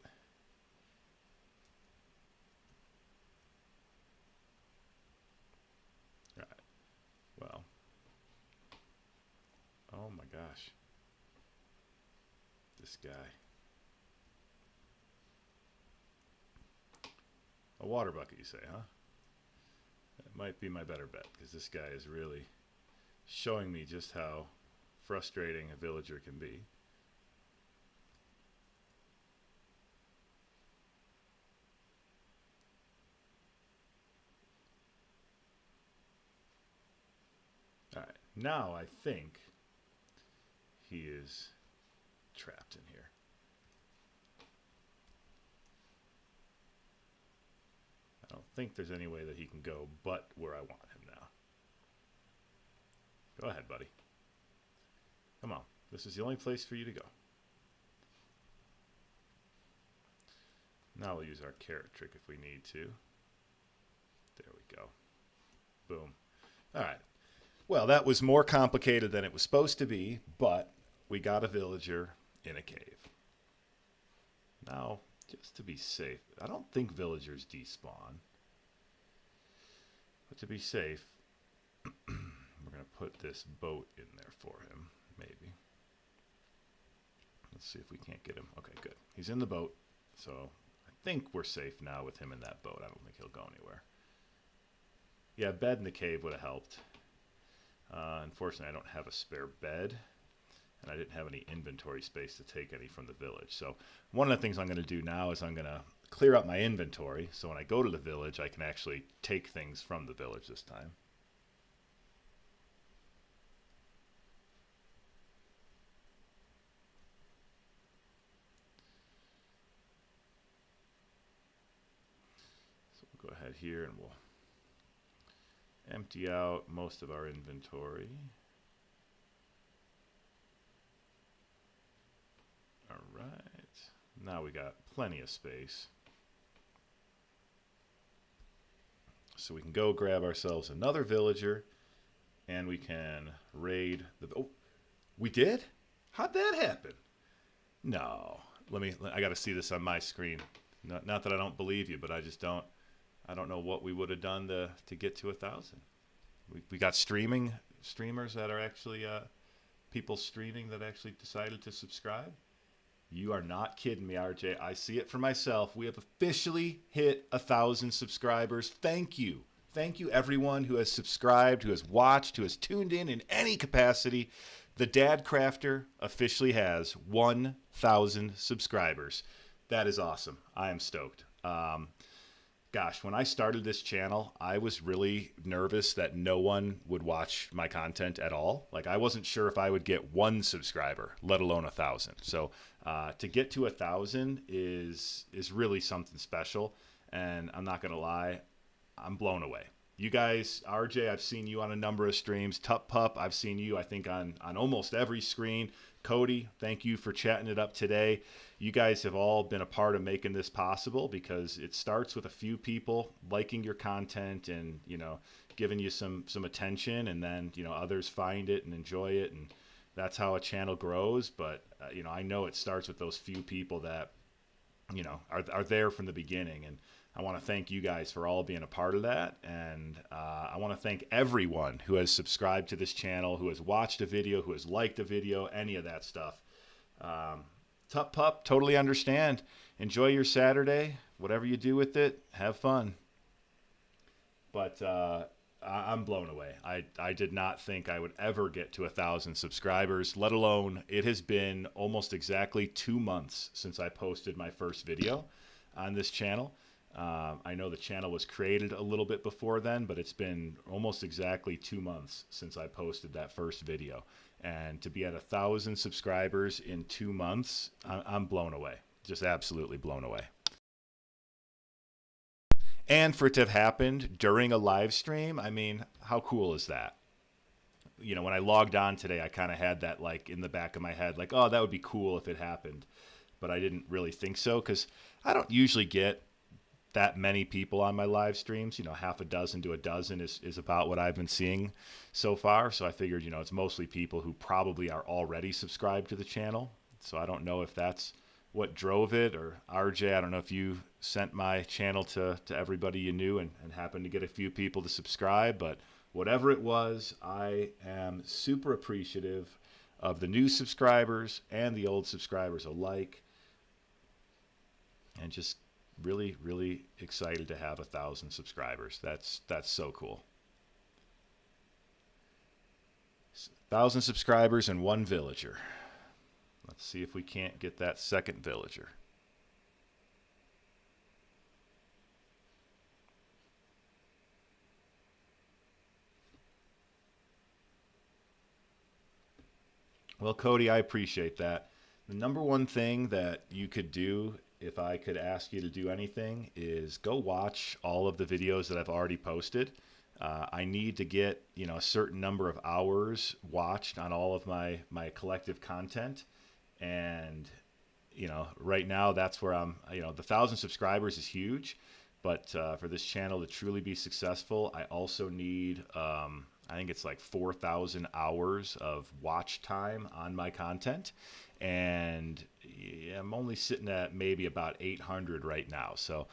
S1: All right. Well. Oh my gosh. This guy. A water bucket, you say, huh? That might be my better bet, because this guy is really showing me just how frustrating a villager can be. All right, now I think he is trapped in here. I don't think there's any way that he can go but where I want him now. Go ahead, buddy. Come on. This is the only place for you to go. Now we'll use our carrot trick if we need to. There we go. Boom. All right. Well, that was more complicated than it was supposed to be, but we got a villager in a cave. Now, just to be safe, I don't think villagers despawn. But to be safe, we're going to put this boat in there for him, maybe. Let's see if we can't get him. Okay, good. He's in the boat, so I think we're safe now with him in that boat. I don't think he'll go anywhere. Yeah, bed in the cave would have helped. Unfortunately, I don't have a spare bed, and I didn't have any inventory space to take any from the village. So one of the things I'm going to do now is I'm going to clear up my inventory, so when I go to the village, I can actually take things from the village this time. So we'll go ahead here and we'll empty out most of our inventory. All right, now we got plenty of space. So we can go grab ourselves another villager and we can raid the... Oh, we did? How'd that happen? No, I got to see this on my screen. Not that I don't believe you, but I don't know what we would have done to get to 1,000. We got streamers that are actually people streaming that actually decided to subscribe. You are not kidding me, RJ. I see it for myself. We have officially hit 1,000 subscribers. Thank you. Thank you, everyone who has subscribed, who has watched, who has tuned in any capacity. The Dadcrafter officially has 1,000 subscribers. That is awesome. I am stoked. Gosh, when I started this channel, I was really nervous that no one would watch my content at all. Like, I wasn't sure if I would get 1 subscriber, let alone 1,000. So to get to 1,000 is really something special. And I'm not going to lie, I'm blown away. You guys, RJ, I've seen you on a number of streams. Tup Pup, I've seen you, I think, on almost every screen. Cody, thank you for chatting it up today. You guys have all been a part of making this possible, because it starts with a few people liking your content and, giving you some attention, and then, others find it and enjoy it, and that's how a channel grows. But, I know it starts with those few people that, are there from the beginning, and I want to thank you guys for all being a part of that. And I want to thank everyone who has subscribed to this channel, who has watched a video, who has liked a video, any of that stuff. Tup Pup, totally understand. Enjoy your Saturday. Whatever you do with it, have fun. But I'm blown away. I did not think I would ever get to 1,000 subscribers, let alone it has been almost exactly 2 months since I posted my first video on this channel. I know the channel was created a little bit before then, but it's been almost exactly 2 months since I posted that first video. And to be at 1,000 subscribers in 2 months, I'm blown away. Just absolutely blown away. And for it to have happened during a live stream, I mean, how cool is that? When I logged on today, I kind of had that like in the back of my head, like, oh, that would be cool if it happened. But I didn't really think so, because I don't usually get that many people on my live streams. Half a dozen to a dozen is about what I've been seeing so far. So I figured, it's mostly people who probably are already subscribed to the channel. So I don't know if that's what drove it, or RJ, I don't know if you sent my channel to everybody you knew and happened to get a few people to subscribe, but whatever it was, I am super appreciative of the new subscribers and the old subscribers alike, and just really, really excited to have 1,000 subscribers. That's so cool. 1,000 subscribers and 1 villager. Let's see if we can't get that second villager. Well, Cody, I appreciate that. The number one thing that you could do, if I could ask you to do anything, is go watch all of the videos that I've already posted. I need to get, a certain number of hours watched on all of my collective content. And, right now that's where I'm, the 1,000 subscribers is huge. But for this channel to truly be successful, I also need, I think it's like 4,000 hours of watch time on my content. And yeah, I'm only sitting at maybe about 800 right now. So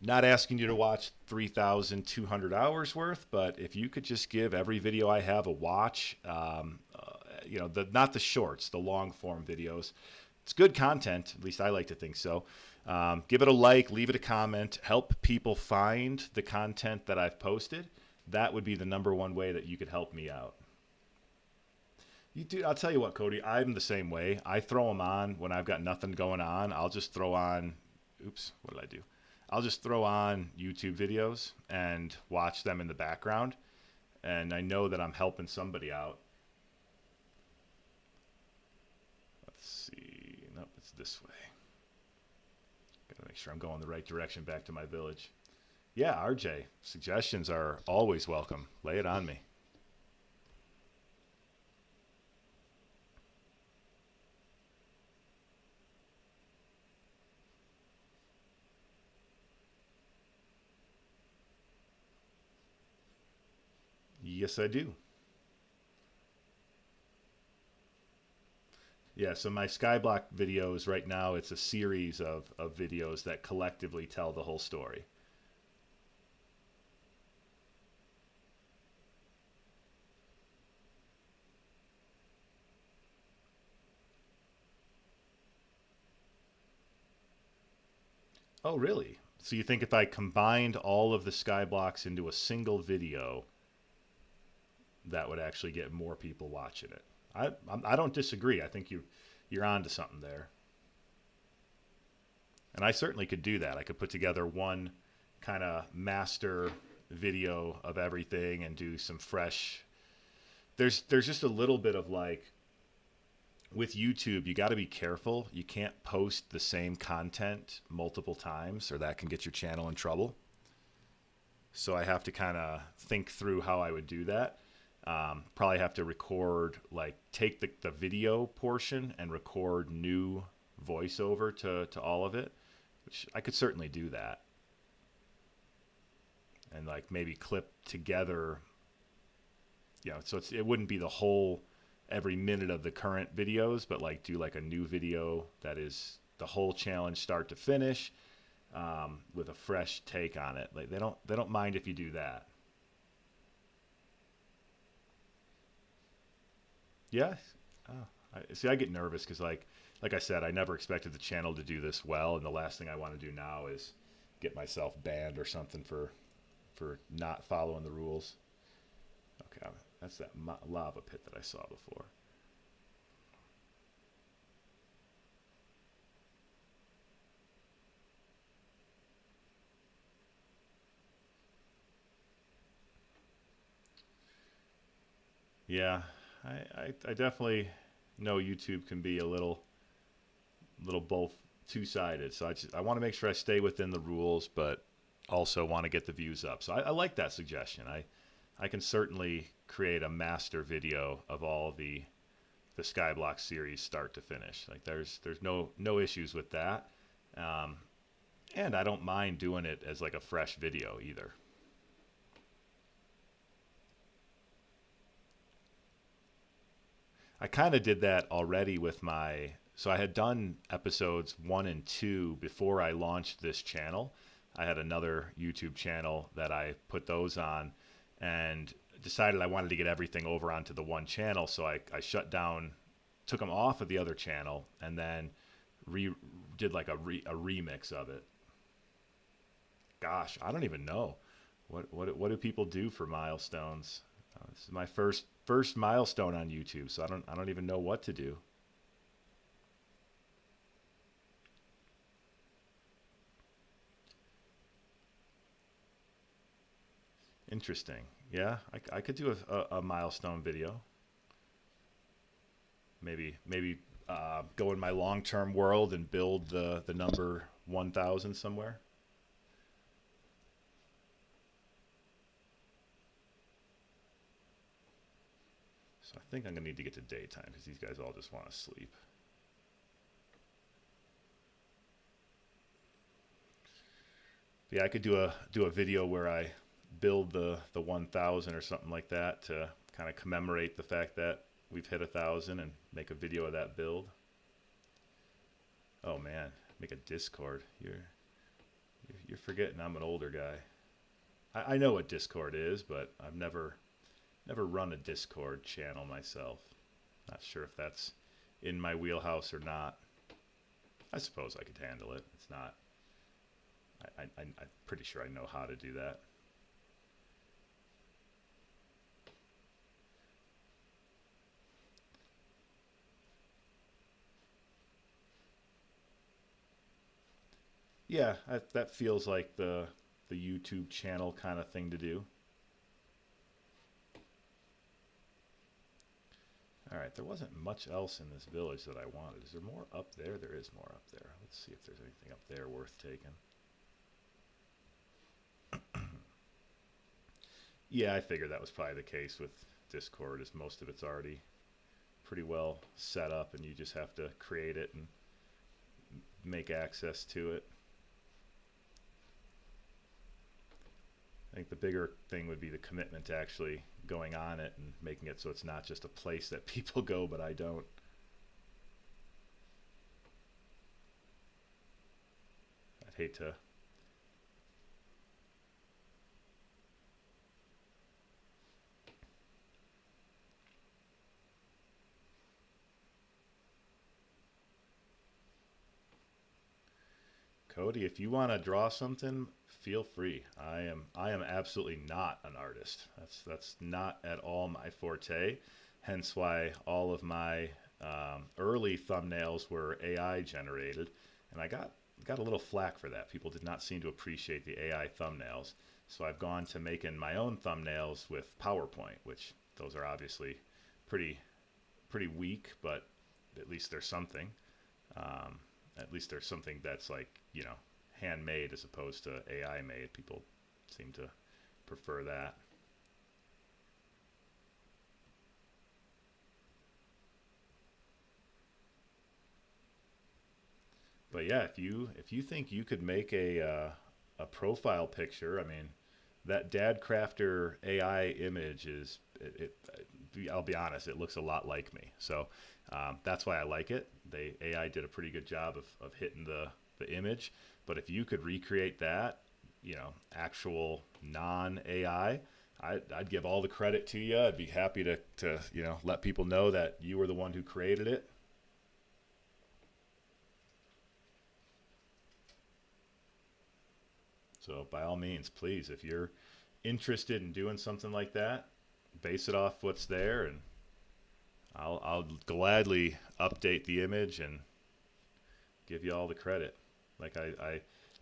S1: not asking you to watch 3,200 hours worth, but if you could just give every video I have a watch, not the shorts, the long form videos. It's good content, at least I like to think so. Give it a like, leave it a comment, help people find the content that I've posted. That would be the number one way that you could help me out. I'll tell you what, Cody, I'm the same way. I throw them on when I've got nothing going on. I'll just throw on, what did I do? I'll just throw on YouTube videos and watch them in the background. And I know that I'm helping somebody out. Let's see. Nope, it's this way. Gotta make sure I'm going the right direction back to my village. Yeah, RJ, suggestions are always welcome. Lay it on me. Yes, I do. Yeah, so my Skyblock videos right now, it's a series of videos that collectively tell the whole story. Oh, really? So you think if I combined all of the Skyblocks into a single video, that would actually get more people watching it? I don't disagree. I think you're onto something there. And I certainly could do that. I could put together one kind of master video of everything and do some fresh. There's just a little bit of like, with YouTube, you got to be careful. You can't post the same content multiple times, or that can get your channel in trouble. So I have to kind of think through how I would do that. Probably have to record, like take the video portion and record new voiceover to all of it, which I could certainly do that. And like maybe clip together, so it wouldn't be the whole every minute of the current videos, but like do like a new video that is the whole challenge start to finish, with a fresh take on it. Like they don't mind if you do that. Yeah. Oh, I get nervous because like I said, I never expected the channel to do this well, and the last thing I want to do now is get myself banned or something for not following the rules. Okay, that's that lava pit that I saw before. Yeah, I definitely know YouTube can be a little both two-sided. So I want to make sure I stay within the rules, but also want to get the views up. So I like that suggestion. I can certainly create a master video of all the Skyblock series start to finish. Like there's no issues with that, and I don't mind doing it as like a fresh video either. I kind of did that already with so I had done episodes 1 and 2 before I launched this channel. I had another YouTube channel that I put those on and decided I wanted to get everything over onto the one channel. So I shut down, took them off of the other channel, and then did like a remix of it. Gosh, I don't even know. What do people do for milestones? This is my first milestone on YouTube, so I don't even know what to do. Interesting. Yeah, I could do a milestone video. Maybe go in my long-term world and build the number 1,000 somewhere. So I think I'm going to need to get to daytime because these guys all just want to sleep. Yeah, I could do a video where I build the 1,000 or something like that to kind of commemorate the fact that we've hit 1,000 and make a video of that build. Oh man, make a Discord. You're forgetting I'm an older guy. I know what Discord is, but I've never run a Discord channel myself. Not sure if that's in my wheelhouse or not. I suppose I could handle it. It's not. I'm pretty sure I know how to do that. Yeah, that feels like the YouTube channel kind of thing to do. All right, there wasn't much else in this village that I wanted. Is there more up there? There is more up there. Let's see if there's anything up there worth taking. Yeah, I figured that was probably the case with Discord, is most of it's already pretty well set up and you just have to create it and make access to it. I think the bigger thing would be the commitment to actually going on it and making it so it's not just a place that people go, but I don't. I'd hate to. Cody, if you want to draw something, feel free. I am absolutely not an artist. That's not at all my forte. Hence why all of my early thumbnails were AI generated, and I got a little flack for that. People did not seem to appreciate the AI thumbnails. So I've gone to making my own thumbnails with PowerPoint, which those are obviously pretty weak, but at least there's something. At least there's something that's like, you know, handmade as opposed to AI made. People seem to prefer that. But yeah, if you think you could make a profile picture, I mean, that Dadcrafter AI image is I'll be honest, it looks a lot like me. So that's why I like it. AI did a pretty good job of hitting the image. But if you could recreate that, you know, actual non-AI, I'd give all the credit to you. I'd be happy to you know, let people know that you were the one who created it. So by all means, please, if you're interested in doing something like that, base it off what's there, and I'll gladly update the image and give you all the credit. Like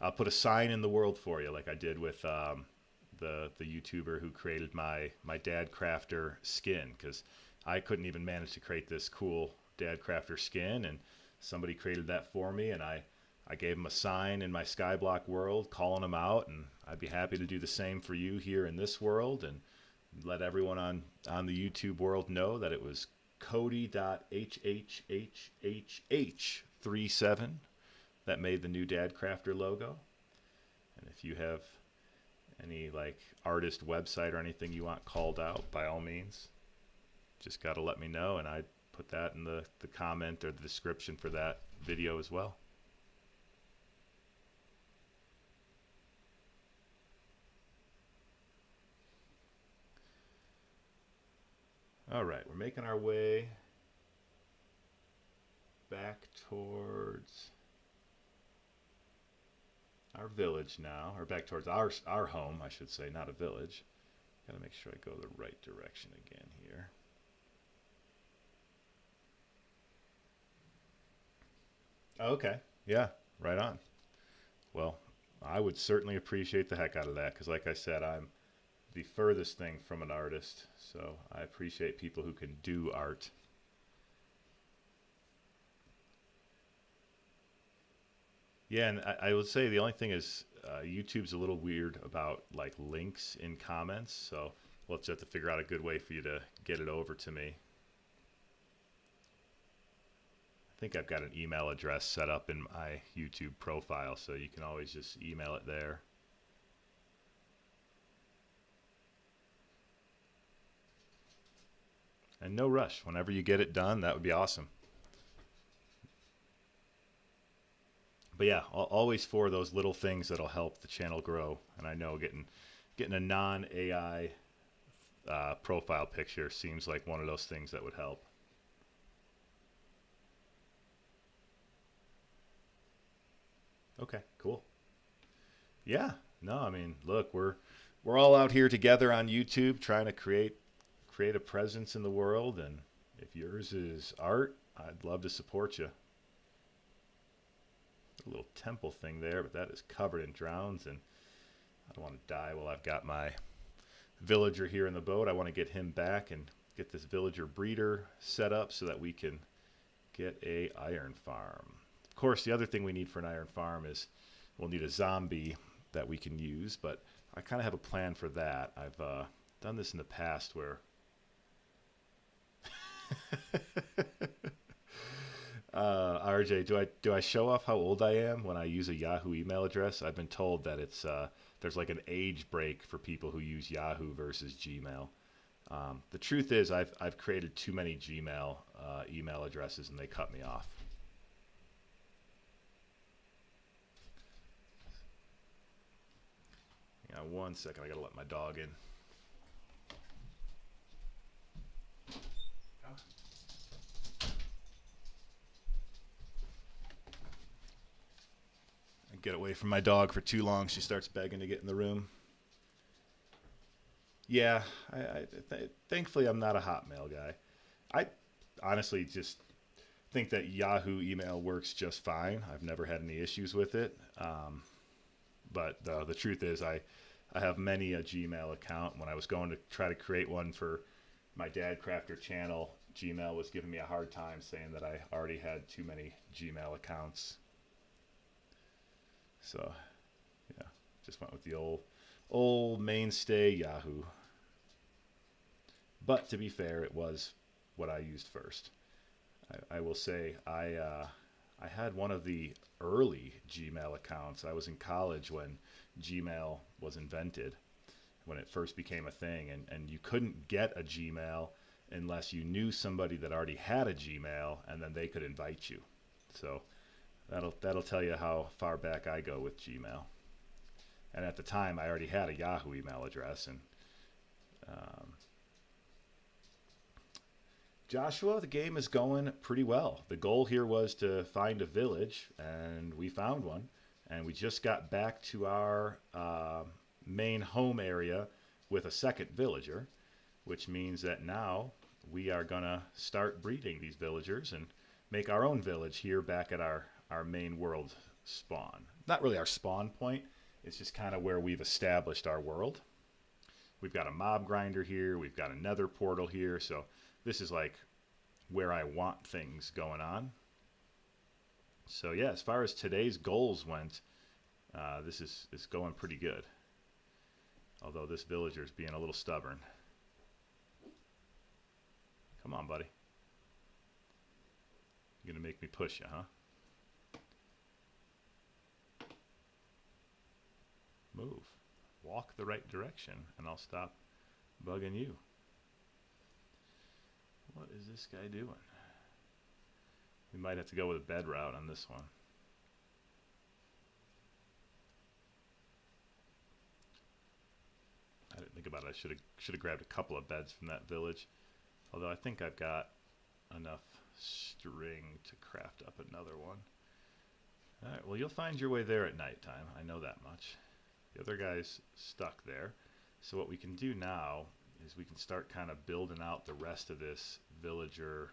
S1: I'll put a sign in the world for you, like I did with the YouTuber who created my Dadcrafter skin, because I couldn't even manage to create this cool Dadcrafter skin, and somebody created that for me, and I gave him a sign in my Skyblock world calling him out, and I'd be happy to do the same for you here in this world, and let everyone on the YouTube world know that it was Cody.HHHHH37 that made the new Dadcrafter logo. And if you have any like artist website or anything you want called out, by all means, just got to let me know, and I'd put that in the comment or the description for that video as well. All right, we're making our way back towards our village now, or back towards our home, I should say, not a village. Got to make sure I go the right direction again here. Okay, yeah, right on. Well, I would certainly appreciate the heck out of that, because like I said, I'm the furthest thing from an artist, so I appreciate people who can do art. Yeah, and I would say the only thing is YouTube's a little weird about like links in comments, so we'll just have to figure out a good way for you to get it over to me. think I've got an email address set up in my YouTube profile, so you can always just email it there. And no rush. Whenever you get it done, that would be awesome. But yeah, always for those little things that'll help the channel grow. And I know getting a non-AI profile picture seems like one of those things that would help. Okay, cool. Yeah, no, I mean, look, we're all out here together on YouTube trying to create a presence in the world, and if yours is art, I'd love to support you. A little temple thing there, but that is covered in drowns, and I don't want to die while I've got my villager here in the boat. I want to get him back and get this villager breeder set up so that we can get a iron farm. Of course, the other thing we need for an iron farm is we'll need a zombie that we can use, but I kind of have a plan for that. I've done this in the past where RJ, do I show off how old I am when I use a Yahoo email address? I've been told that it's there's like an age break for people who use Yahoo versus Gmail. The truth is I've created too many Gmail email addresses, and they cut me off. Hang on 1 second, I gotta let my dog in. Get away from my dog for too long, she starts begging to get in the room. Yeah, thankfully I'm not a Hotmail guy. I honestly just think that Yahoo email works just fine. I've never had any issues with it. But the truth is I have many a Gmail account. When I was going to try to create one for my Dadcrafter channel, Gmail was giving me a hard time, saying that I already had too many Gmail accounts. So, yeah, just went with the old mainstay Yahoo. But to be fair, it was what I used first. I will say I had one of the early Gmail accounts. I was in college when Gmail was invented, when it first became a thing, and you couldn't get a Gmail unless you knew somebody that already had a Gmail, and then they could invite you. So that'll tell you how far back I go with Gmail. And at the time, I already had a Yahoo email address. And Joshua, the game is going pretty well. The goal here was to find a village, and we found one. And we just got back to our main home area with a second villager, which means that now we are going to start breeding these villagers and make our own village here back at our main world spawn. Not really our spawn point, it's just kind of where we've established our world. We've got a mob grinder here, we've got a nether portal here, so this is like where I want things going on. So yeah, as far as today's goals went, this is going pretty good. Although this villager's being a little stubborn. Come on, buddy. You're gonna make me push you, huh? Move. Walk the right direction, and I'll stop bugging you. What is this guy doing? We might have to go with a bed route on this one. I didn't think about it. I should have grabbed a couple of beds from that village. Although I think I've got enough string to craft up another one. Alright, well, you'll find your way there at nighttime. I know that much. The other guy's stuck there. So what we can do now is we can start kind of building out the rest of this villager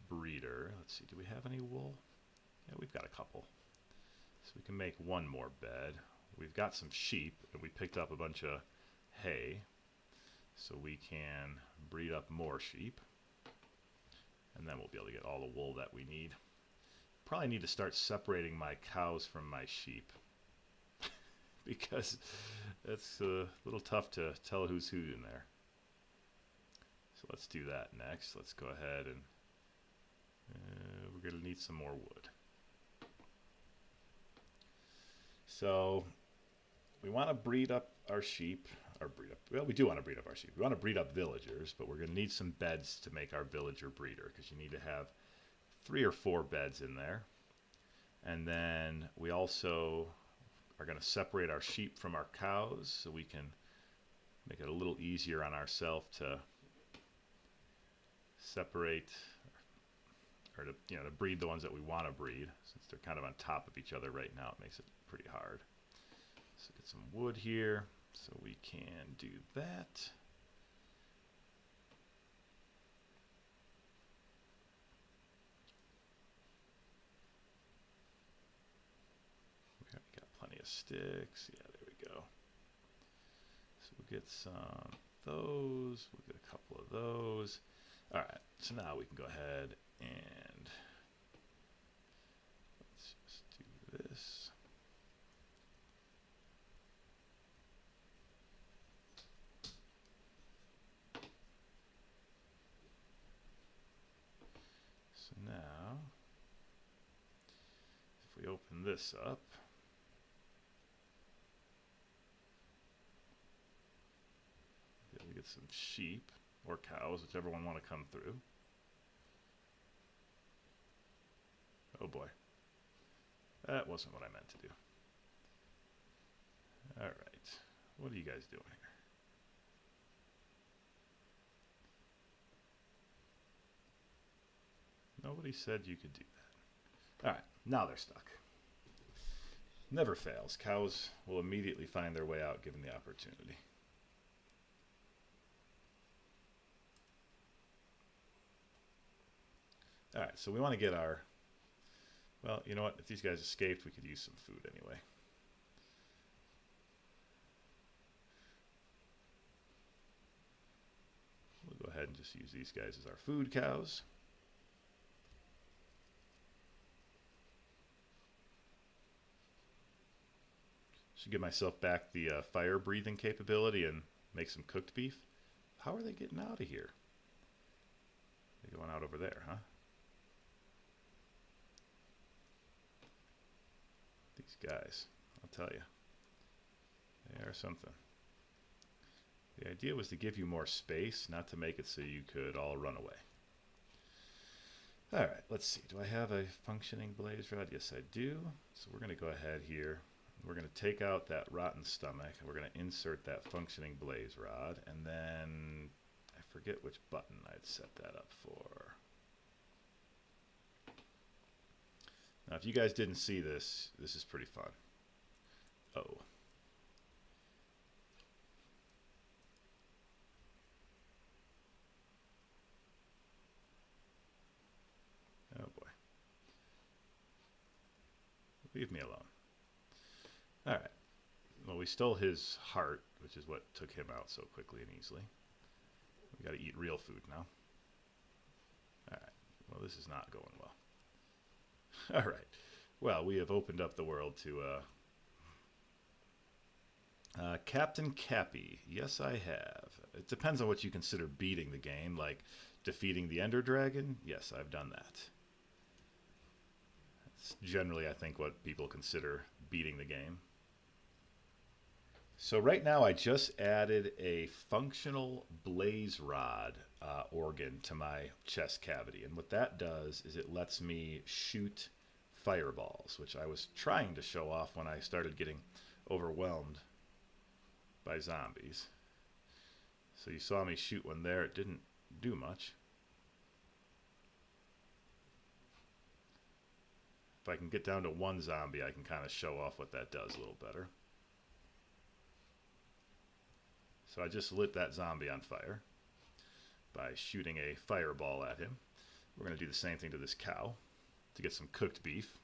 S1: breeder. Let's see, do we have any wool? Yeah, we've got a couple. So we can make one more bed. We've got some sheep, and we picked up a bunch of hay. So we can breed up more sheep. And then we'll be able to get all the wool that we need. Probably need to start separating my cows from my sheep. Because it's a little tough to tell who's who in there. So let's do that next. Let's go ahead and we're we're going to need some more wood. So we want to breed up our sheep, well, we do want to breed up our sheep. We want to breed up villagers, but we're going to need some beds to make our villager breeder, because you need to have 3 or 4 beds in there. And then we also are going to separate our sheep from our cows so we can make it a little easier on ourselves to separate, or to, you know, to breed the ones that we want to breed. Since they're kind of on top of each other right now, it makes it pretty hard. So get some wood here so we can do that. We got plenty of sticks. Yeah, there we go. So we'll get some of those. We'll get a couple of those. All right, so now we can go ahead and let's just do this. So now, if we open this up, we get some sheep or cows, whichever one want to come through. Oh boy, that wasn't what I meant to do. All right, what are you guys doing here? Nobody said you could do that. All right, now they're stuck. Never fails. Cows will immediately find their way out given the opportunity. All right, so we want to get our, well, you know what? If these guys escaped, we could use some food anyway. We'll go ahead and just use these guys as our food cows. Should give myself back the fire breathing capability and make some cooked beef. How are they getting out of here? They're going out over there, huh? These guys, I'll tell you, they are something. The idea was to give you more space, not to make it so you could all run away. All right, let's see. Do I have a functioning blaze rod? Yes, I do. So we're going to go ahead here. We're going to take out that rotten stomach, and we're going to insert that functioning blaze rod, and then I forget which button I'd set that up for. Now, if you guys didn't see this, this is pretty fun. Oh. Oh boy. Leave me alone. All right. Well, we stole his heart, which is what took him out so quickly and easily. We got to eat real food now. All right. Well, this is not going well. All right. Well, we have opened up the world to Captain Cappy. Yes, I have. It depends on what you consider beating the game, like defeating the Ender Dragon. Yes, I've done that. That's generally, I think, what people consider beating the game. So right now I just added a functional blaze rod organ to my chest cavity. And what that does is it lets me shoot fireballs, which I was trying to show off when I started getting overwhelmed by zombies. So you saw me shoot one there. It didn't do much. If I can get down to one zombie, I can kind of show off what that does a little better. So I just lit that zombie on fire by shooting a fireball at him. We're going to do the same thing to this cow to get some cooked beef.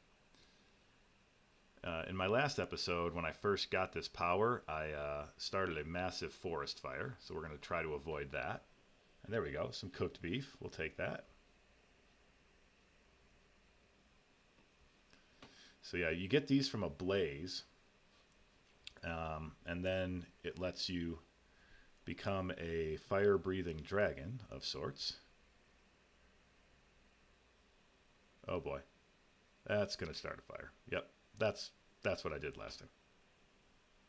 S1: In my last episode, when I first got this power, I started a massive forest fire. So we're going to try to avoid that. And there we go, some cooked beef. We'll take that. So yeah, you get these from a blaze. And then it lets you become a fire-breathing dragon of sorts. Oh boy. That's going to start a fire. Yep. That's what I did last time.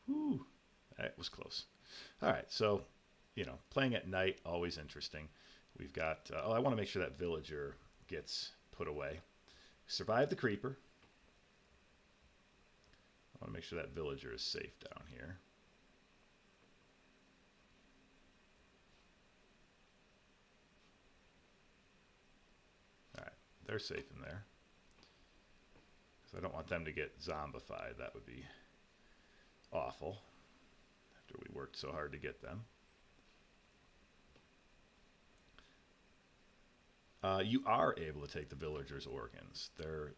S1: Whew. That was close. All right. So, playing at night, always interesting. We've got, I want to make sure that villager gets put away. Survive the creeper. I want to make sure that villager is safe down here. All right. They're safe in there. So I don't want them to get zombified. That would be awful after we worked so hard to get them. You are able to take the villagers' organs.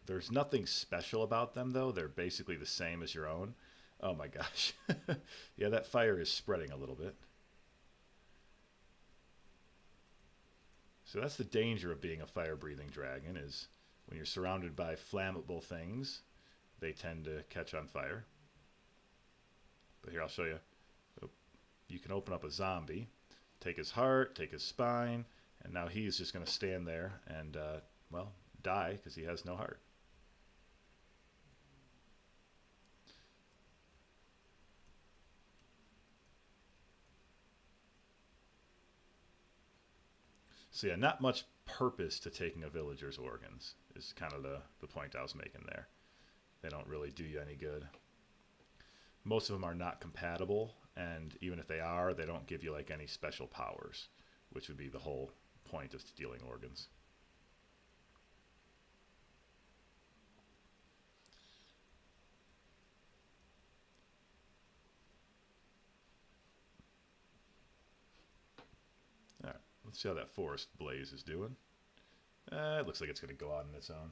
S1: There's nothing special about them, though. They're basically the same as your own. Oh my gosh. Yeah, that fire is spreading a little bit. So that's the danger of being a fire-breathing dragon, is when you're surrounded by flammable things, they tend to catch on fire. But here, I'll show you. You can open up a zombie, take his heart, take his spine, and now he's just going to stand there and, well, die because he has no heart. So yeah, not much purpose to taking a villager's organs is kind of the point I was making there. They don't really do you any good. Most of them are not compatible, and even if they are, they don't give you like any special powers, which would be the whole point of stealing organs. All right, let's see how that forest blaze is doing. It looks like it's going to go out on its own.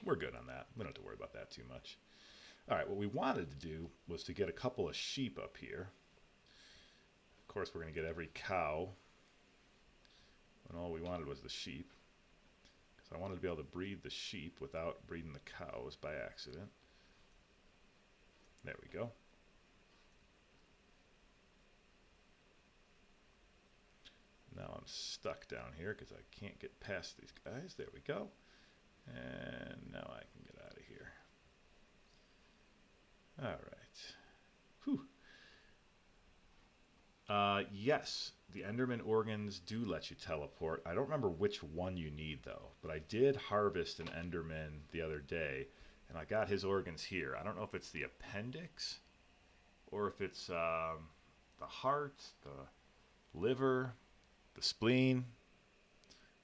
S1: We're good on that. We don't have to worry about that too much. All right, what we wanted to do was to get a couple of sheep up here. Of course, we're going to get every cow, and all we wanted was the sheep. Because I wanted to be able to breed the sheep without breeding the cows by accident. There we go. Now I'm stuck down here because I can't get past these guys. There we go. And now I can get out of here. All right. Whew. Yes, the Enderman organs do let you teleport. I don't remember which one you need, though. But I did harvest an Enderman the other day, and I got his organs here. I don't know if it's the appendix, or if it's the heart, the liver, the spleen,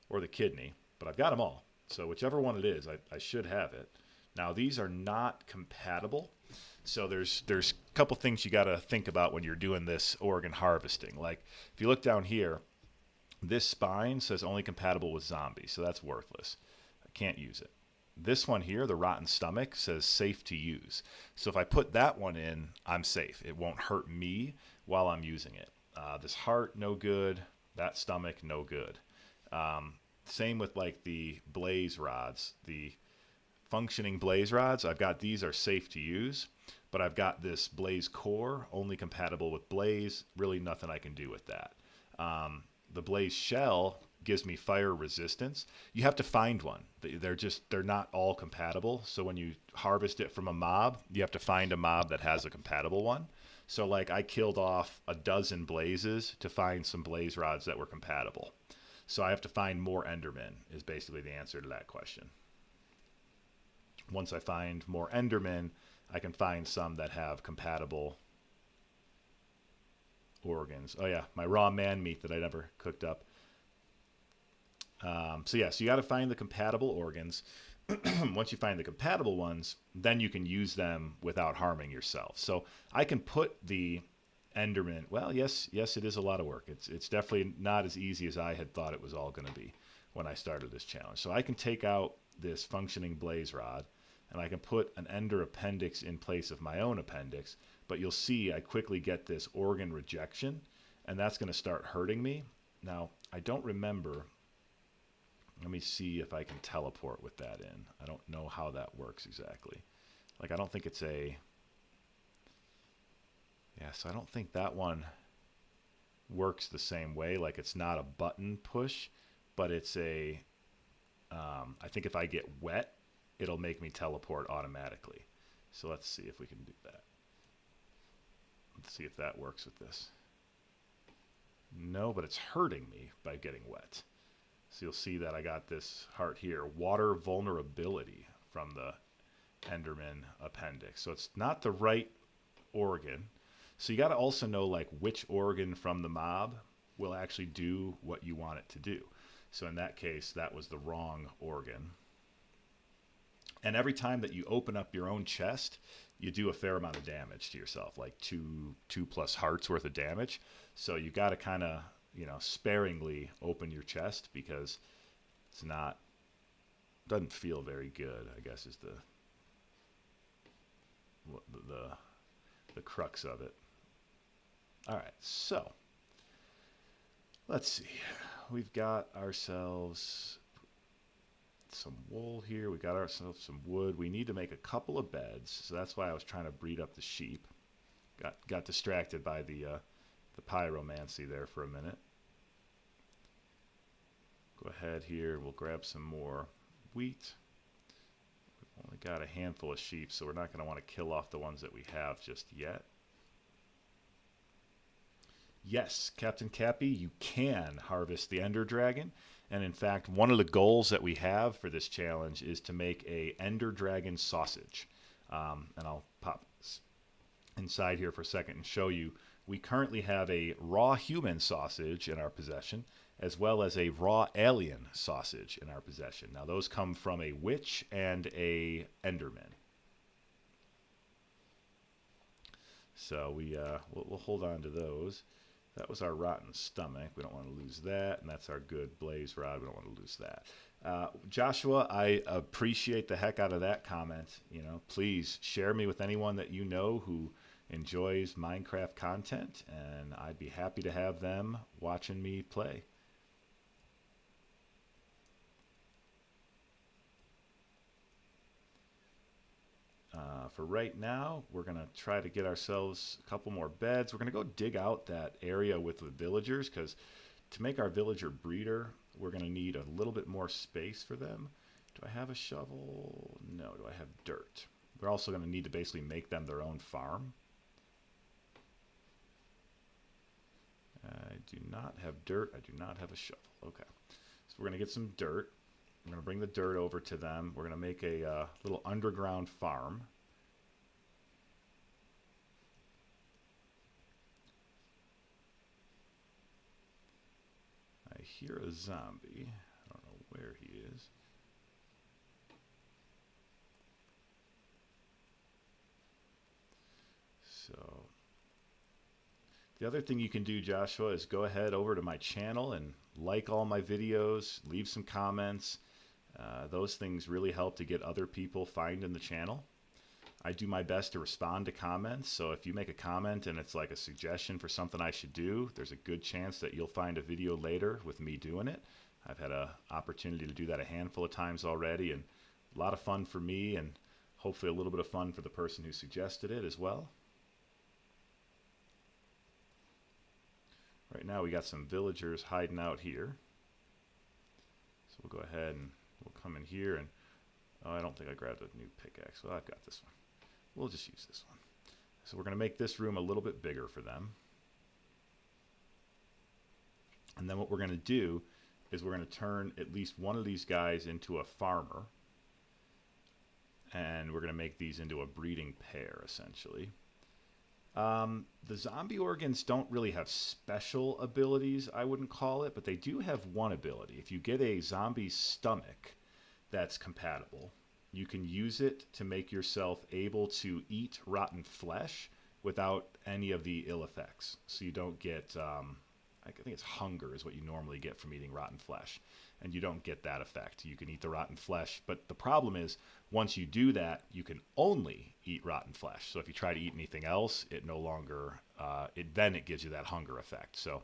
S1: or the kidney. But I've got them all. So whichever one it is, I should have it. Now, these are not compatible. So there's a couple things you got to think about when you're doing this organ harvesting. Like, if you look down here, this spine says only compatible with zombies, so that's worthless. I can't use it. This one here, the rotten stomach, says safe to use. So if I put that one in, I'm safe. It won't hurt me while I'm using it. This heart, no good. That stomach, no good. Same with like the blaze rods, the functioning blaze rods. I've got these are safe to use, but I've got this blaze core only compatible with blaze. Really nothing I can do with that. The blaze shell gives me fire resistance. You have to find one. They're not all compatible. So when you harvest it from a mob, you have to find a mob that has a compatible one. So like I killed off a dozen blazes to find some blaze rods that were compatible. So I have to find more Endermen is basically the answer to that question. Once I find more Endermen, I can find some that have compatible organs. Oh yeah, my raw man meat that I never cooked up. So yeah, so you got to find the compatible organs. Once you find the compatible ones, then you can use them without harming yourself. So I can put the Enderman. Well, yes, it is a lot of work. It's definitely not as easy as I had thought it was all going to be when I started this challenge. So I can take out this functioning blaze rod, and I can put an ender appendix in place of my own appendix. But you'll see I quickly get this organ rejection, and that's going to start hurting me. Now, I don't remember. Let me see if I can teleport with that in. I don't know how that works exactly. Like, I don't think it's a... Yeah, so I don't think that one works the same way. Like, it's not a button push, but it's a I think if I get wet, it'll make me teleport automatically. So let's see if we can do that. Let's see if that works with this. No, but it's hurting me by getting wet. So you'll see that I got this heart here, water vulnerability from the Enderman appendix. So it's not the right organ. So you got to also know like which organ from the mob will actually do what you want it to do. So in that case, that was the wrong organ. And every time that you open up your own chest, you do a fair amount of damage to yourself, like two plus hearts worth of damage. So you got to kind of, you know, sparingly open your chest because it's not, doesn't feel very good, I guess is the crux of it. All right, so let's see. We've got ourselves some wool here. We got ourselves some wood. We need to make a couple of beds, so that's why I was trying to breed up the sheep. Got distracted by the pyromancy there for a minute. Go ahead here. We'll grab some more wheat. We've only got a handful of sheep, so we're not going to want to kill off the ones that we have just yet. Yes, Captain Cappy, you can harvest the Ender Dragon. And in fact, one of the goals that we have for this challenge is to make a Ender Dragon sausage. And I'll pop this inside here for a second and show you. We currently have a raw human sausage in our possession, as well as a raw alien sausage in our possession. Now those come from a witch and a Enderman. So we'll hold on to those. That was our rotten stomach. We don't want to lose that. And that's our good blaze rod. We don't want to lose that. Joshua, I appreciate the heck out of that comment. You know, please share me with anyone that you know who enjoys Minecraft content, and I'd be happy to have them watching me play. For right now, we're going to try to get ourselves a couple more beds. We're going to go dig out that area with the villagers, because to make our villager breeder, we're going to need a little bit more space for them. Do I have a shovel? No. Do I have dirt? We're also going to need to basically make them their own farm. I do not have dirt. I do not have a shovel. Okay. So we're going to get some dirt. We're going to bring the dirt over to them. We're going to make a little underground farm. I hear a zombie. I don't know where he is. So the other thing you can do, Joshua, is go ahead over to my channel and like all my videos, leave some comments. Those things really help to get other people finding the channel. I do my best to respond to comments, so if you make a comment and it's like a suggestion for something I should do, there's a good chance that you'll find a video later with me doing it. I've had an opportunity to do that a handful of times already, and a lot of fun for me, and hopefully a little bit of fun for the person who suggested it as well. Right now we got some villagers hiding out here. So we'll go ahead and we'll come in here and, oh, I don't think I grabbed a new pickaxe. Well, I've got this one. We'll just use this one. So we're going to make this room a little bit bigger for them. And then what we're going to do is we're going to turn at least one of these guys into a farmer. And we're going to make these into a breeding pair, essentially. The zombie organs don't really have special abilities, I wouldn't call it, but they do have one ability. If you get a zombie stomach that's compatible, you can use it to make yourself able to eat rotten flesh without any of the ill effects. So you don't get, I think it's hunger is what you normally get from eating rotten flesh, and you don't get that effect. You can eat the rotten flesh, but the problem is once you do that, you can only eat rotten flesh. So if you try to eat anything else, it no longer, then it gives you that hunger effect. So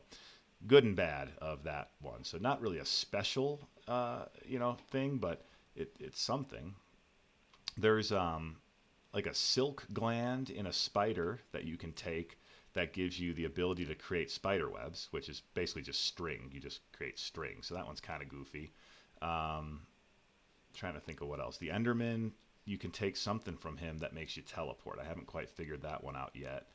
S1: good and bad of that one. So not really a special, thing, but it's something. There's like a silk gland in a spider that you can take that gives you the ability to create spider webs, which is basically just string. You just create string. So that one's kind of goofy. trying to think of what else. The Enderman, you can take something from him that makes you teleport. I haven't quite figured that one out yet.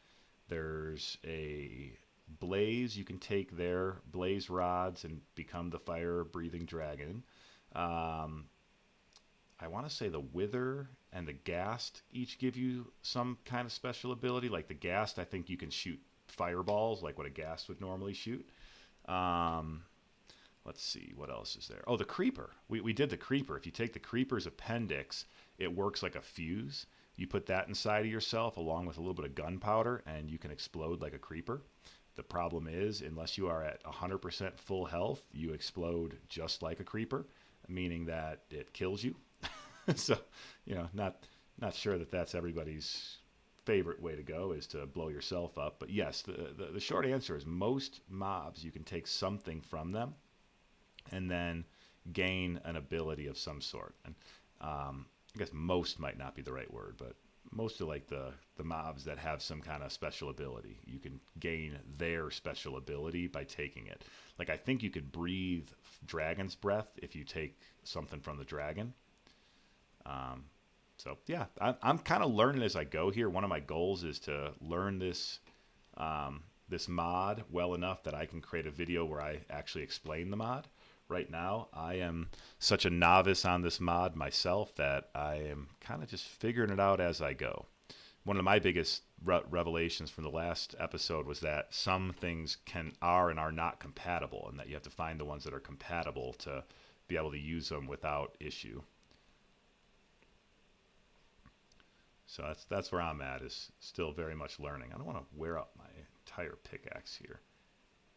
S1: There's a Blaze, you can take their Blaze rods and become the fire-breathing dragon. I want to say the Wither and the Ghast each give you some kind of special ability. Like the Ghast, I think you can shoot fireballs like what a Ghast would normally shoot. Let's see, what else is there? Oh, the Creeper. We did the Creeper. If you take the Creeper's appendix, it works like a fuse. You put that inside of yourself along with a little bit of gunpowder, and you can explode like a Creeper. The problem is, unless you are at 100% full health, you explode just like a Creeper, meaning that it kills you. So, not sure that that's everybody's favorite way to go, is to blow yourself up. But yes, the short answer is most mobs, you can take something from them and then gain an ability of some sort. And I guess most might not be the right word, but most of like the mobs that have some kind of special ability, you can gain their special ability by taking it. Like I think you could breathe dragon's breath if you take something from the dragon. So yeah, I'm kind of learning as I go here. One of my goals is to learn this this mod well enough that I can create a video where I actually explain the mod. Right now, I am such a novice on this mod myself that I am kind of just figuring it out as I go. One of my biggest revelations from the last episode was that some things are and are not compatible, and that you have to find the ones that are compatible to be able to use them without issue. So that's where I'm at, is still very much learning. I don't want to wear out my entire pickaxe here.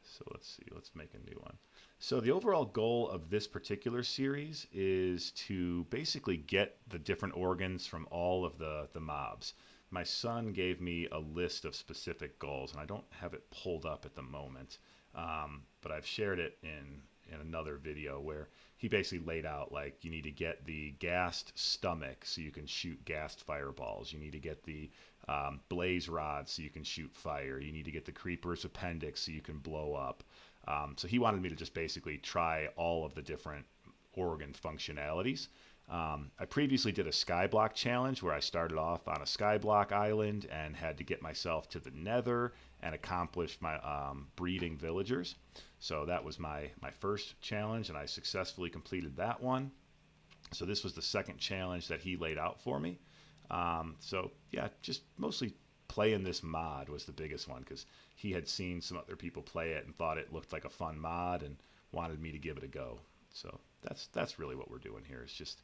S1: So let's see, let's make a new one. So the overall goal of this particular series is to basically get the different organs from all of the mobs. My son gave me a list of specific goals, and I don't have it pulled up at the moment, but I've shared it in another video where he basically laid out, like, you need to get the Ghast stomach so you can shoot Ghast fireballs. You need to get the Blaze rod so you can shoot fire. You need to get the Creeper's appendix so you can blow up. So he wanted me to just basically try all of the different organ functionalities. I previously did a skyblock challenge where I started off on a skyblock island and had to get myself to the nether and accomplish my breeding villagers. So that was my first challenge, and I successfully completed that one. So this was the second challenge that he laid out for me. So yeah, just mostly playing this mod was the biggest one, because he had seen some other people play it and thought it looked like a fun mod and wanted me to give it a go. So that's really what we're doing here, is just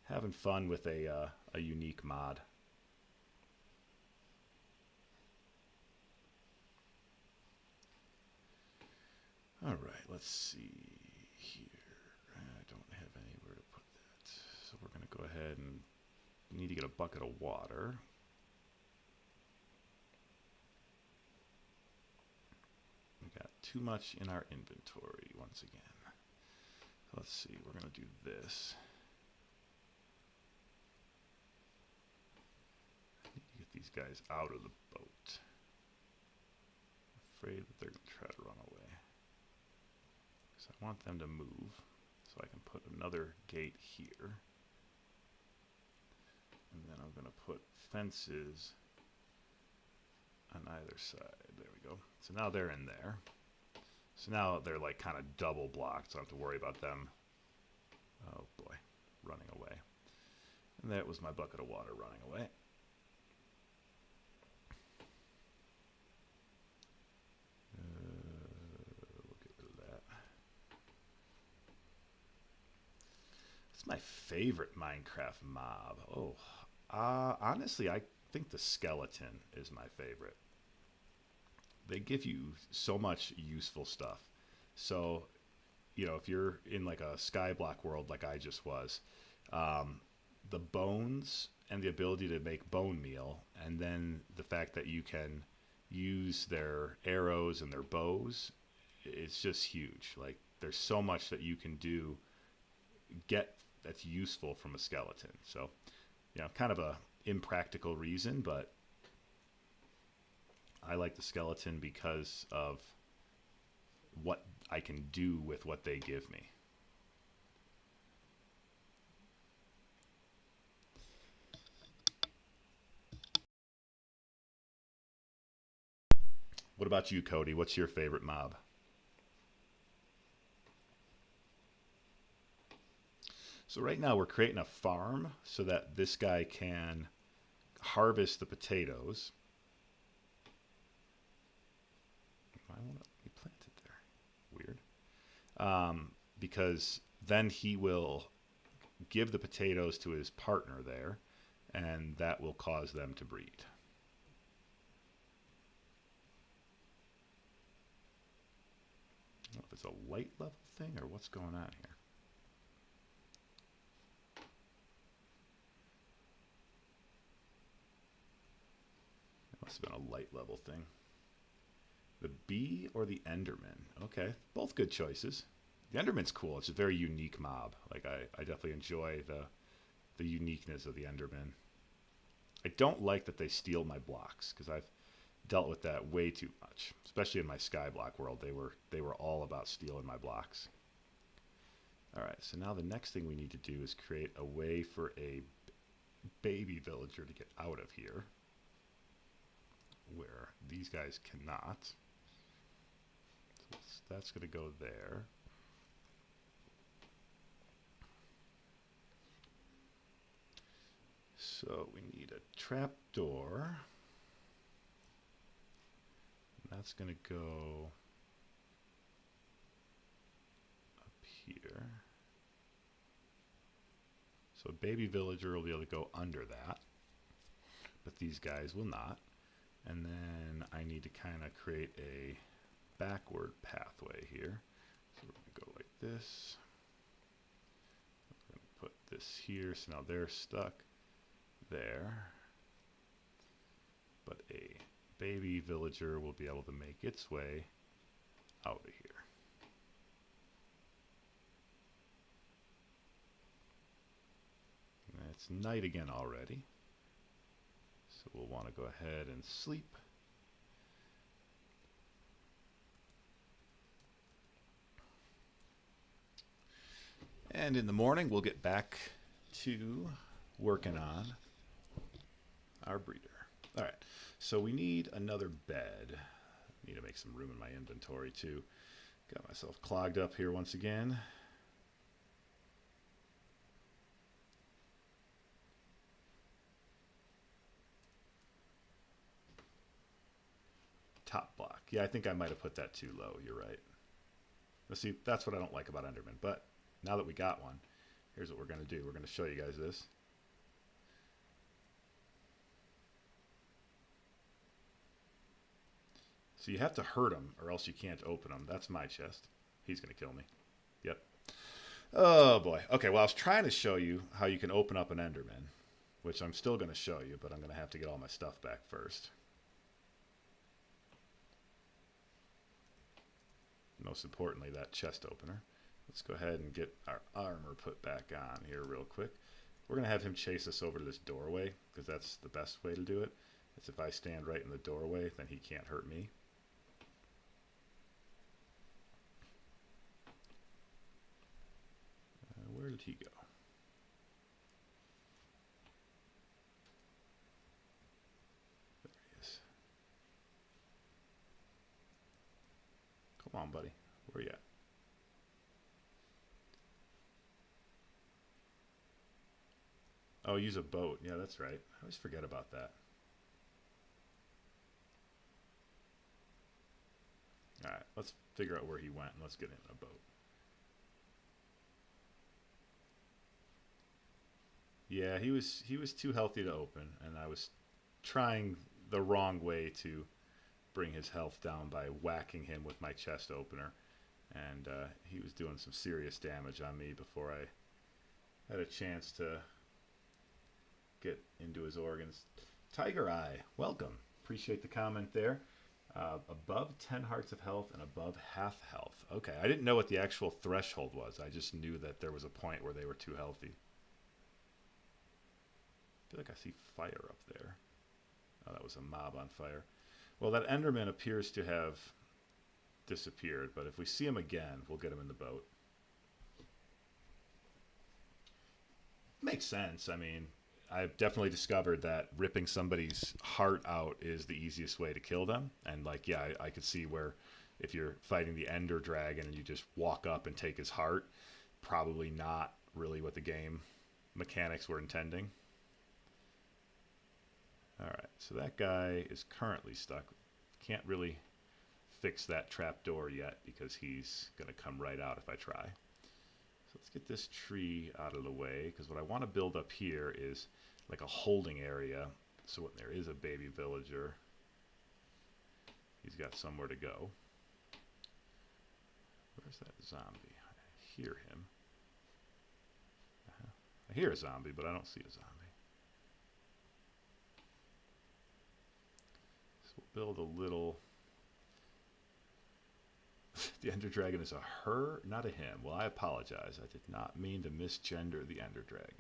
S1: having fun with a unique mod. All right, let's see here. I don't have anywhere to put that. So we're going to go ahead and need to get a bucket of water. We got too much in our inventory once again. So let's see, we're going to do this. I need to get these guys out of the boat. I'm afraid that they're going to try to run away. So I want them to move, so I can put another gate here. And then I'm going to put fences on either side. There we go. So now they're in there. So now they're like kind of double blocked, so I don't have to worry about them, oh boy, running away. And that was my bucket of water running away. We'll get rid of that. It's my favorite Minecraft mob. Oh, honestly, I think the skeleton is my favorite. They give you so much useful stuff. So, if you're in like a skyblock world like I just was, the bones and the ability to make bone meal, and then the fact that you can use their arrows and their bows, it's just huge. Like, there's so much that you can get that's useful from a skeleton. So, kind of a impractical reason, but I like the skeleton because of what I can do with what they give me. What about you, Cody? What's your favorite mob? So right now we're creating a farm so that this guy can harvest the potatoes. Why won't it be planted there? Weird. Because then he will give the potatoes to his partner there, and that will cause them to breed. I don't know if it's a light level thing or what's going on here. Must have been a light level thing. The bee or the Enderman? Okay, both good choices. The Enderman's cool. It's a very unique mob. Like I definitely enjoy the uniqueness of the Enderman. I don't like that they steal my blocks because I've dealt with that way too much, especially in my Skyblock world. They were all about stealing my blocks. All right, so now the next thing we need to do is create a way for a baby villager to get out of here, where these guys cannot. So that's going to go there. So we need a trap door. That's going to go up here. So a baby villager will be able to go under that, but these guys will not. And then I need to kind of create a backward pathway here. So we're going to go like this. We're going to put this here, so now they're stuck there. But a baby villager will be able to make its way out of here. And it's night again already. So we'll want to go ahead and sleep. And in the morning, we'll get back to working on our breeder. All right, so we need another bed. Need to make some room in my inventory too. Got myself clogged up here once again. Top block. Yeah, I think I might have put that too low. You're right. Let's see, that's what I don't like about Enderman. But now that we got one, here's what we're going to do. We're going to show you guys this. So you have to hurt him or else you can't open him. That's my chest. He's going to kill me. Yep. Oh boy. Okay, well I was trying to show you how you can open up an Enderman, which I'm still going to show you, but I'm going to have to get all my stuff back first. Most importantly, that chest opener. Let's go ahead and get our armor put back on here real quick. We're going to have him chase us over to this doorway because that's the best way to do it. It's if I stand right in the doorway, then he can't hurt me. Where did he go? There he is. Come on, buddy. Where you at? Oh, use a boat. Yeah, that's right. I always forget about that. All right, let's figure out where he went and let's get in a boat. Yeah, he was too healthy to open, and I was trying the wrong way to bring his health down by whacking him with my chest opener, and he was doing some serious damage on me before I had a chance to get into his organs. Tiger Eye, welcome. Appreciate the comment there. Above 10 hearts of health and above half health. Okay, I didn't know what the actual threshold was. I just knew that there was a point where they were too healthy. I feel like I see fire up there. Oh, that was a mob on fire. Well, that Enderman appears to have disappeared, but if we see him again, we'll get him in the boat. Makes sense. I mean, I've definitely discovered that ripping somebody's heart out is the easiest way to kill them. And like, yeah, I could see where if you're fighting the Ender Dragon and you just walk up and take his heart, probably not really what the game mechanics were intending. All right, so that guy is currently stuck. Can't really fix that trapdoor yet because he's going to come right out if I try. So let's get this tree out of the way, because what I want to build up here is like a holding area. So when there is a baby villager, he's got somewhere to go. Where's that zombie? I hear him. I hear a zombie, but I don't see a zombie. So we'll build a little... The Ender Dragon is a her, not a him. Well, I apologize. I did not mean to misgender the Ender Dragon.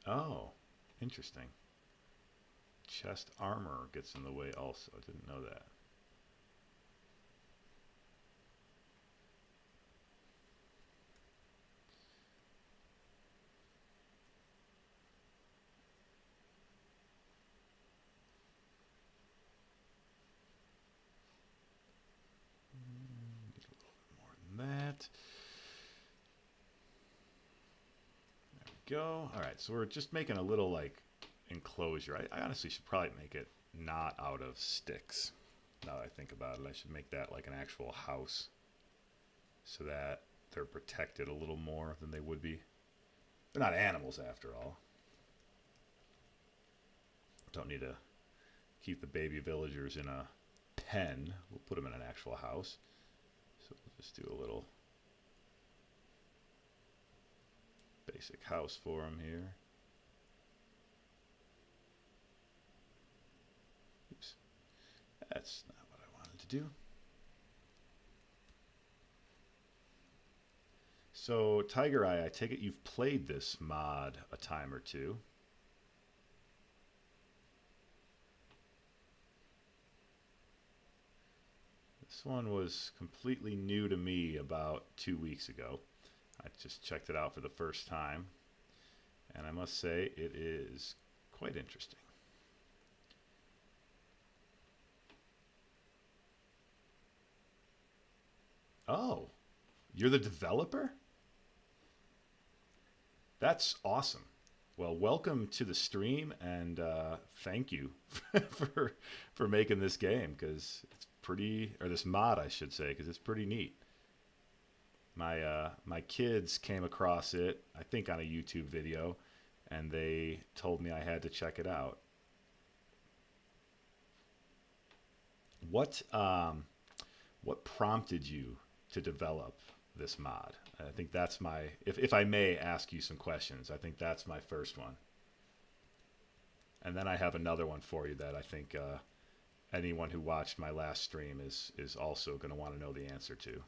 S1: Oh, interesting. Chest armor gets in the way also. I didn't know that. Need a little bit more than that. There we go. All right, so we're just making a little like enclosure. I honestly should probably make it not out of sticks. Now that I think about it, I should make that like an actual house so that they're protected a little more than they would be. They're not animals after all. Don't need to keep the baby villagers in a pen. We'll put them in an actual house. So we'll just do a little basic house for them here. Oops. That's not what I wanted to do. So, Tiger Eye, I take it you've played this mod a time or two. This one was completely new to me about 2 weeks ago. I just checked it out for the first time, and I must say it is quite interesting. Oh, you're the developer? That's awesome. Well, welcome to the stream, and thank you for making this game, because it's pretty, or this mod I should say, because it's pretty neat. My kids came across it, I think on a YouTube video, and they told me I had to check it out. What prompted you to develop this mod? I think that's my, if I may ask you some questions, I think that's my first one. And then I have another one for you that I think anyone who watched my last stream is also going to want to know the answer to.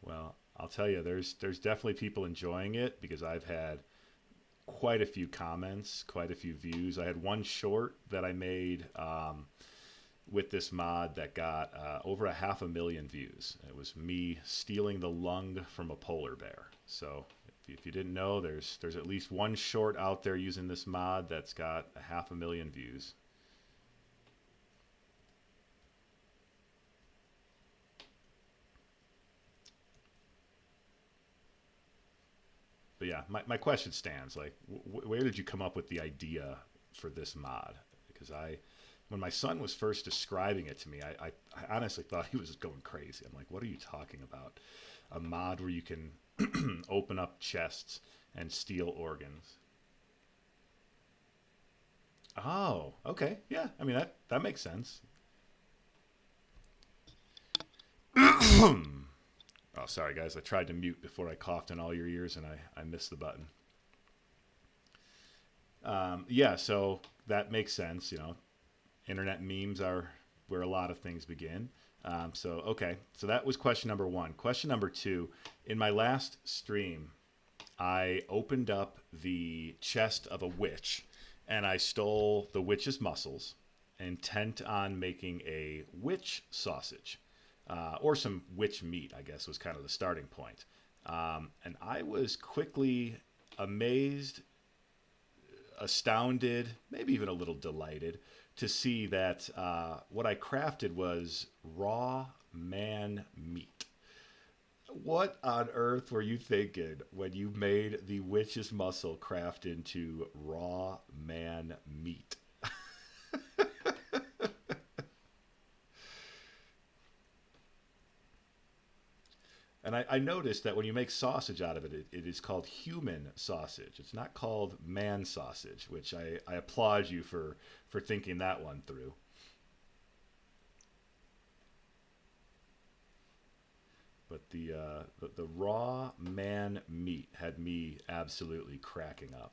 S1: Well, I'll tell you, there's definitely people enjoying it, because I've had quite a few comments, quite a few views. I had one short that I made with this mod that got over 500,000 views. It was me stealing the lung from a polar bear. So if you didn't know, there's at least one short out there using this mod that's got 500,000 views. But yeah, my question stands. Like, where did you come up with the idea for this mod? Because when my son was first describing it to me, I honestly thought he was going crazy. I'm like, what are you talking about? A mod where you can open up chests and steal organs. Oh, okay. Yeah, I mean, that makes sense. Oh, sorry, guys. I tried to mute before I coughed in all your ears, and I missed the button. Yeah, so that makes sense. You know, internet memes are where a lot of things begin. Okay, so that was question number one. Question number two, in my last stream, I opened up the chest of a witch and I stole the witch's muscles, intent on making a witch sausage, or some witch meat, I guess was kind of the starting point. And I was quickly amazed, astounded, maybe even a little delighted to see that what I crafted was raw man meat. What on earth were you thinking when you made the witch's muscle craft into raw man meat? And I noticed that when you make sausage out of it, it is called human sausage. It's not called man sausage, which I applaud you for thinking that one through. But the raw man meat had me absolutely cracking up.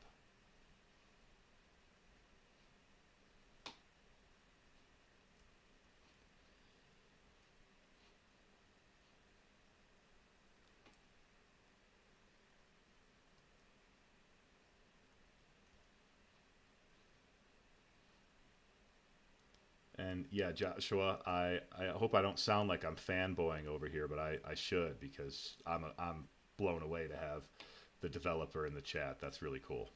S1: And yeah, Joshua, I hope I don't sound like I'm fanboying over here, but I should, because I'm blown away to have the developer in the chat. That's really cool.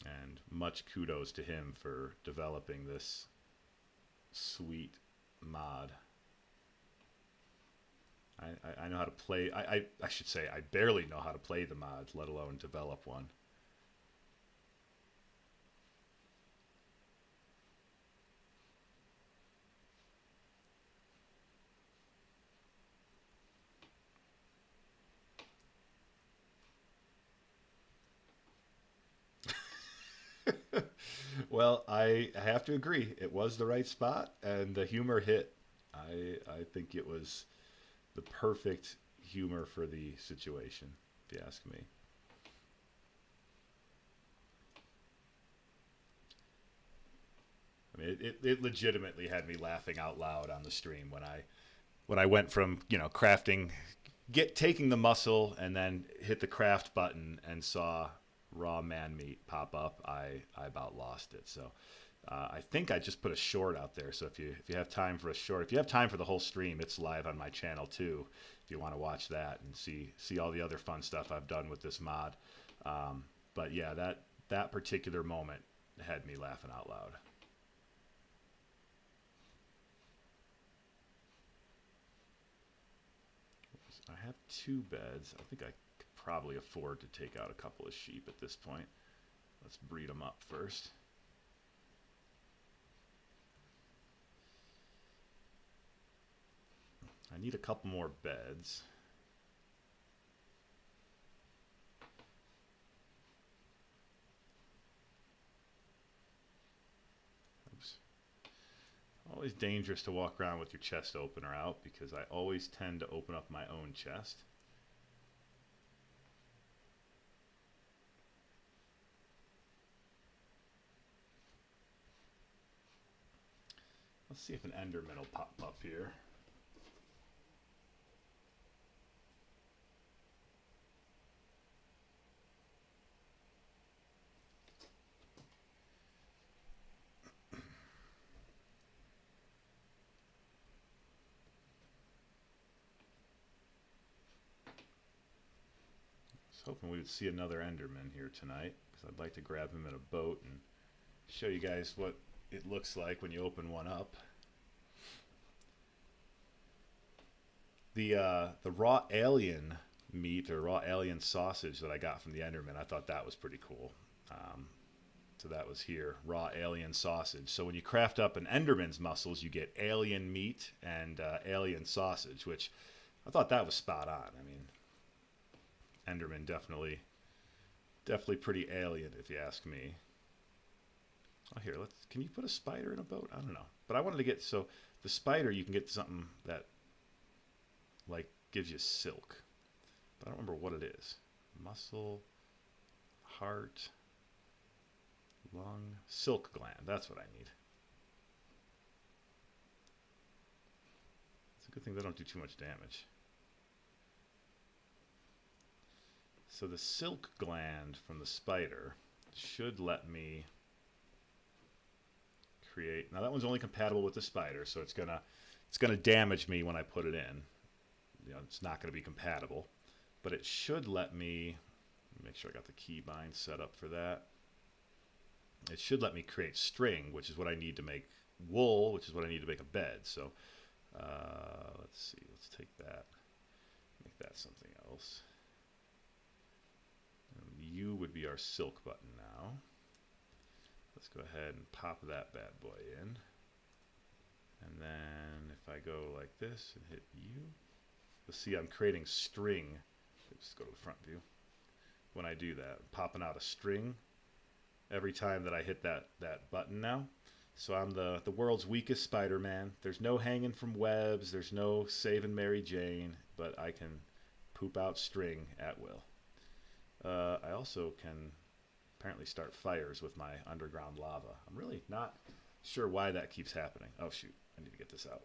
S1: And much kudos to him for developing this sweet mod. I know how to play. I should say I barely know how to play the mod, let alone develop one. Well, I have to agree. It was the right spot, and the humor hit. I think it was the perfect humor for the situation, if you ask me. I mean, it legitimately had me laughing out loud on the stream when I went from crafting, taking the muscle, and then hit the craft button and saw raw man meat pop up. I about lost it. So I think I just put a short out there. So if you have time for a short, if you have time for the whole stream, it's live on my channel too. If you want to watch that and see all the other fun stuff I've done with this mod. But yeah, that particular moment had me laughing out loud. I have 2 beds. I think I could probably afford to take out a couple of sheep at this point. Let's breed them up first. I need a couple more beds. Oops. Always dangerous to walk around with your chest opener out, because I always tend to open up my own chest. Let's see if an Enderman will pop up here. Hoping we would see another Enderman here tonight, because I'd like to grab him in a boat and show you guys what it looks like when you open one up. The raw alien meat, or raw alien sausage, that I got from the Enderman, I thought that was pretty cool. So that was here, raw alien sausage. So when you craft up an Enderman's muscles, you get alien meat and alien sausage, which I thought that was spot on. I mean, Enderman definitely pretty alien, if you ask me. Oh, here, can you put a spider in a boat? I don't know, but I wanted to get, so the spider, you can get something that like gives you silk, but I don't remember what it is. Muscle, heart, lung, silk gland. That's what I need. Good thing they don't do too much damage. So the silk gland from the spider should let me create. Now that one's only compatible with the spider, so it's gonna damage me when I put it in. You know, it's not gonna be compatible, but it should let me make sure I got the keybind set up for that. It should let me create string, which is what I need to make wool, which is what I need to make a bed. So let's see, let's take that, make that something else. U would be our silk button now. Let's go ahead and pop that bad boy in. And then if I go like this and hit U, you'll see I'm creating string. Let's go to the front view. When I do that, I'm popping out a string every time that I hit that button now. So I'm the world's weakest Spider-Man. There's no hanging from webs, there's no saving Mary Jane, but I can poop out string at will. I also can apparently start fires with my underground lava. I'm really not sure why that keeps happening. Oh shoot, I need to get this out.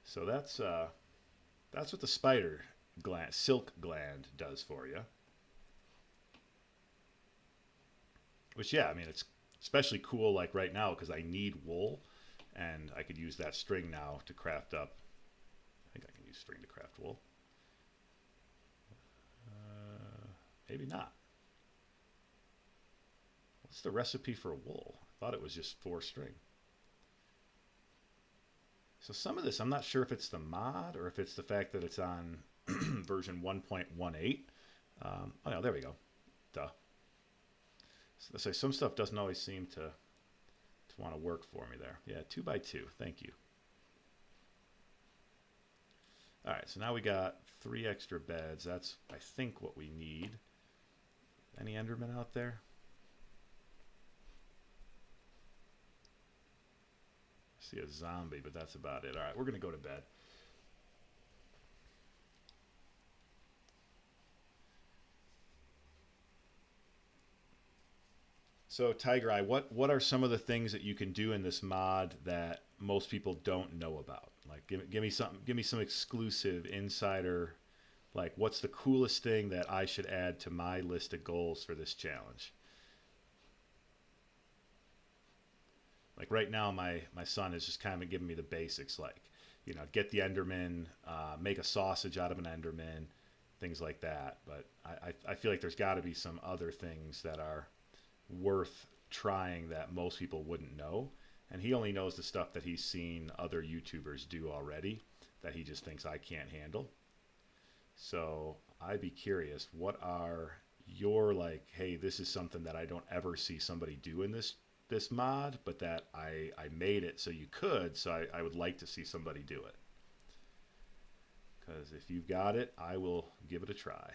S1: So that's what the spider gland, silk gland does for you. Which, yeah, I mean, it's especially cool like right now because I need wool, and I could use that string now to craft up. I think I can use string to craft wool. Maybe not. What's the recipe for wool? I thought it was just 4 string. So some of this, I'm not sure if it's the mod or if it's the fact that it's on version 1.18. Oh, no, there we go. Duh. So let's say some stuff doesn't always seem to want to work for me there. Yeah, 2x2. Thank you. All right, so now we got 3 extra beds. That's, I think, what we need. Any Endermen out there? I see a zombie, but that's about it. All right, we're going to go to bed. So Tiger Eye, what are some of the things that you can do in this mod that most people don't know about? Like, give me some exclusive insider. Like, what's the coolest thing that I should add to my list of goals for this challenge? Like right now, my son is just kind of giving me the basics, like, you know, get the Enderman, make a sausage out of an Enderman, things like that. But I feel like there's got to be some other things that are worth trying that most people wouldn't know. And he only knows the stuff that he's seen other YouTubers do already that he just thinks I can't handle. So I'd be curious, what are your, like, hey, this is something that I don't ever see somebody do in this mod, but that I made it so you could, so I would like to see somebody do it. Because if you've got it, I will give it a try.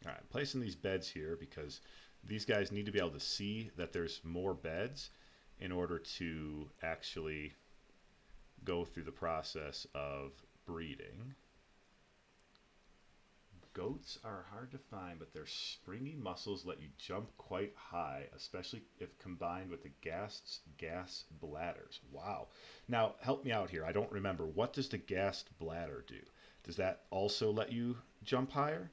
S1: All right, I'm placing these beds here because these guys need to be able to see that there's more beds in order to actually go through the process of breeding. Goats are hard to find, but their springy muscles let you jump quite high, especially if combined with the gas bladders. Wow. Now, help me out here. I don't remember. What does the gas bladder do? Does that also let you jump higher?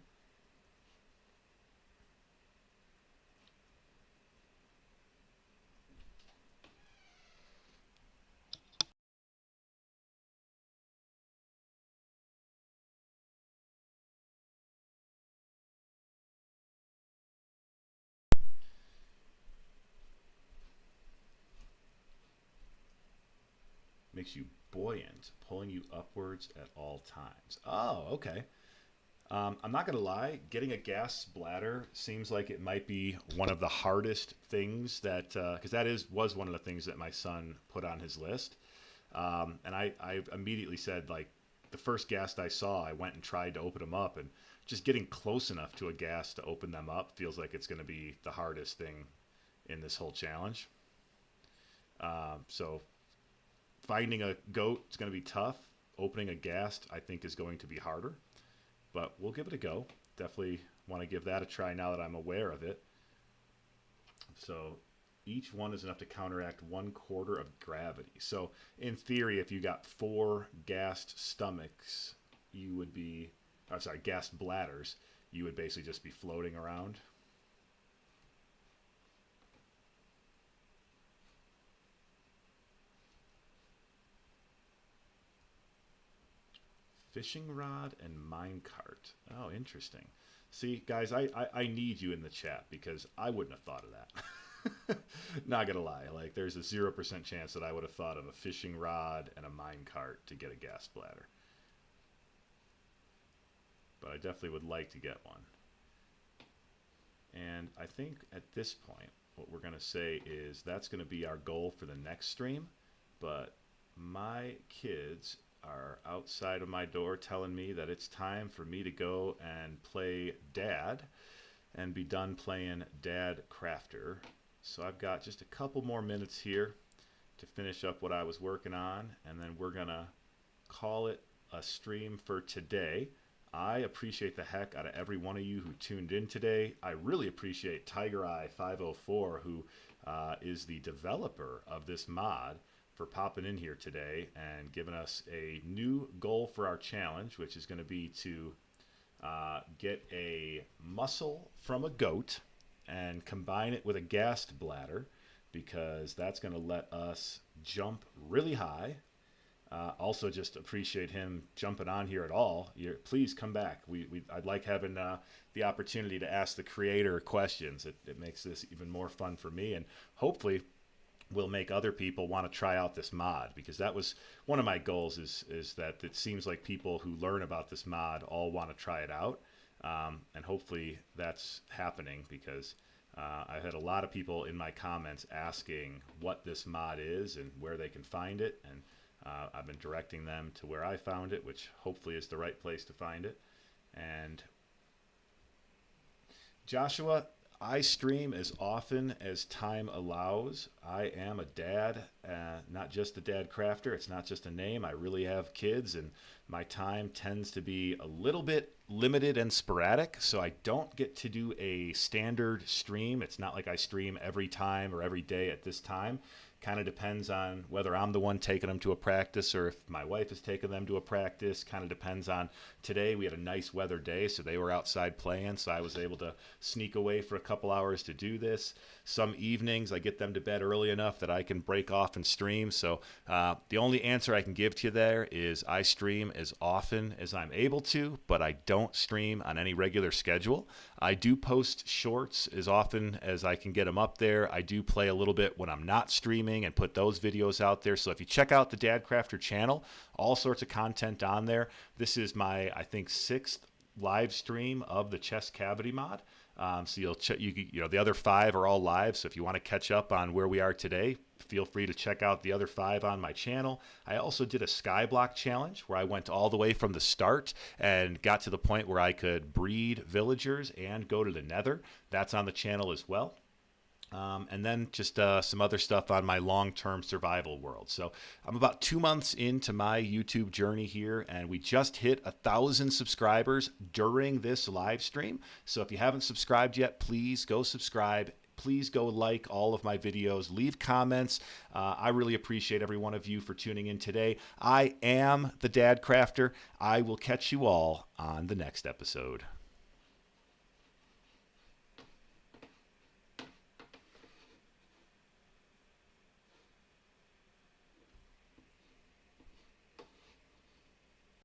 S1: Makes you buoyant, pulling you upwards at all times. Oh, okay. I'm not going to lie, getting a gas bladder seems like it might be one of the hardest things that, because that was one of the things that my son put on his list. And I immediately said, like, the first ghast I saw, I went and tried to open them up, and just getting close enough to a ghast to open them up feels like it's going to be the hardest thing in this whole challenge. So finding a goat is going to be tough. Opening a ghast, I think, is going to be harder. but we'll give it a go. Definitely want to give that a try now that I'm aware of it. So each one is enough to counteract 1/4 of gravity. So in theory, if you got 4 gassed stomachs, you would be, I'm sorry, gassed bladders, you would basically just be floating around. Fishing rod and minecart. Oh, interesting. See, guys, I need you in the chat because I wouldn't have thought of that. Not gonna lie, like there's a 0% chance that I would have thought of a fishing rod and a minecart to get a gas bladder. But I definitely would like to get one. And I think at this point, what we're gonna say is that's gonna be our goal for the next stream. But my kids are outside of my door telling me that it's time for me to go and play Dad and be done playing Dadcrafter. So I've got just a couple more minutes here to finish up what I was working on, and then we're gonna call it a stream for today. I appreciate the heck out of every one of you who tuned in today. I really appreciate TigerEye504, who is the developer of this mod, for popping in here today and giving us a new goal for our challenge, which is going to be to get a muscle from a goat and combine it with a gassed bladder, because that's going to let us jump really high. Also, just appreciate him jumping on here at all. Please come back. I'd like having the opportunity to ask the creator questions. It makes this even more fun for me, and hopefully will make other people want to try out this mod, because that was one of my goals, is that it seems like people who learn about this mod all want to try it out, and hopefully that's happening, because I had a lot of people in my comments asking what this mod is and where they can find it, and I've been directing them to where I found it, which hopefully is the right place to find it. And Joshua, I stream as often as time allows. I am a dad, not just a Dadcrafter. It's not just a name. I really have kids, and my time tends to be a little bit limited and sporadic, so I don't get to do a standard stream. It's not like I stream every time or every day at this time. Kind of depends on whether I'm the one taking them to a practice or if my wife is taking them to a practice. Kind of depends on today. We had a nice weather day, so they were outside playing, so I was able to sneak away for a couple hours to do this. Some evenings I get them to bed early enough that I can break off and stream. So the only answer I can give to you there is I stream as often as I'm able to, but I don't stream on any regular schedule. I do post shorts as often as I can get them up there. I do play a little bit when I'm not streaming and put those videos out there. So if you check out the Dadcrafter channel, all sorts of content on there. This is my, I think, 6th live stream of the chest cavity mod. So the other 5 are all live. So if you want to catch up on where we are today, feel free to check out the other 5 on my channel. I also did a skyblock challenge where I went all the way from the start and got to the point where I could breed villagers and go to the nether. That's on the channel as well. And then just some other stuff on my long-term survival world. So I'm about 2 months into my YouTube journey here, and we just hit 1,000 subscribers during this live stream. So if you haven't subscribed yet, please go subscribe. Please go like all of my videos. Leave comments. I really appreciate every one of you for tuning in today. I am the Dadcrafter. I will catch you all on the next episode.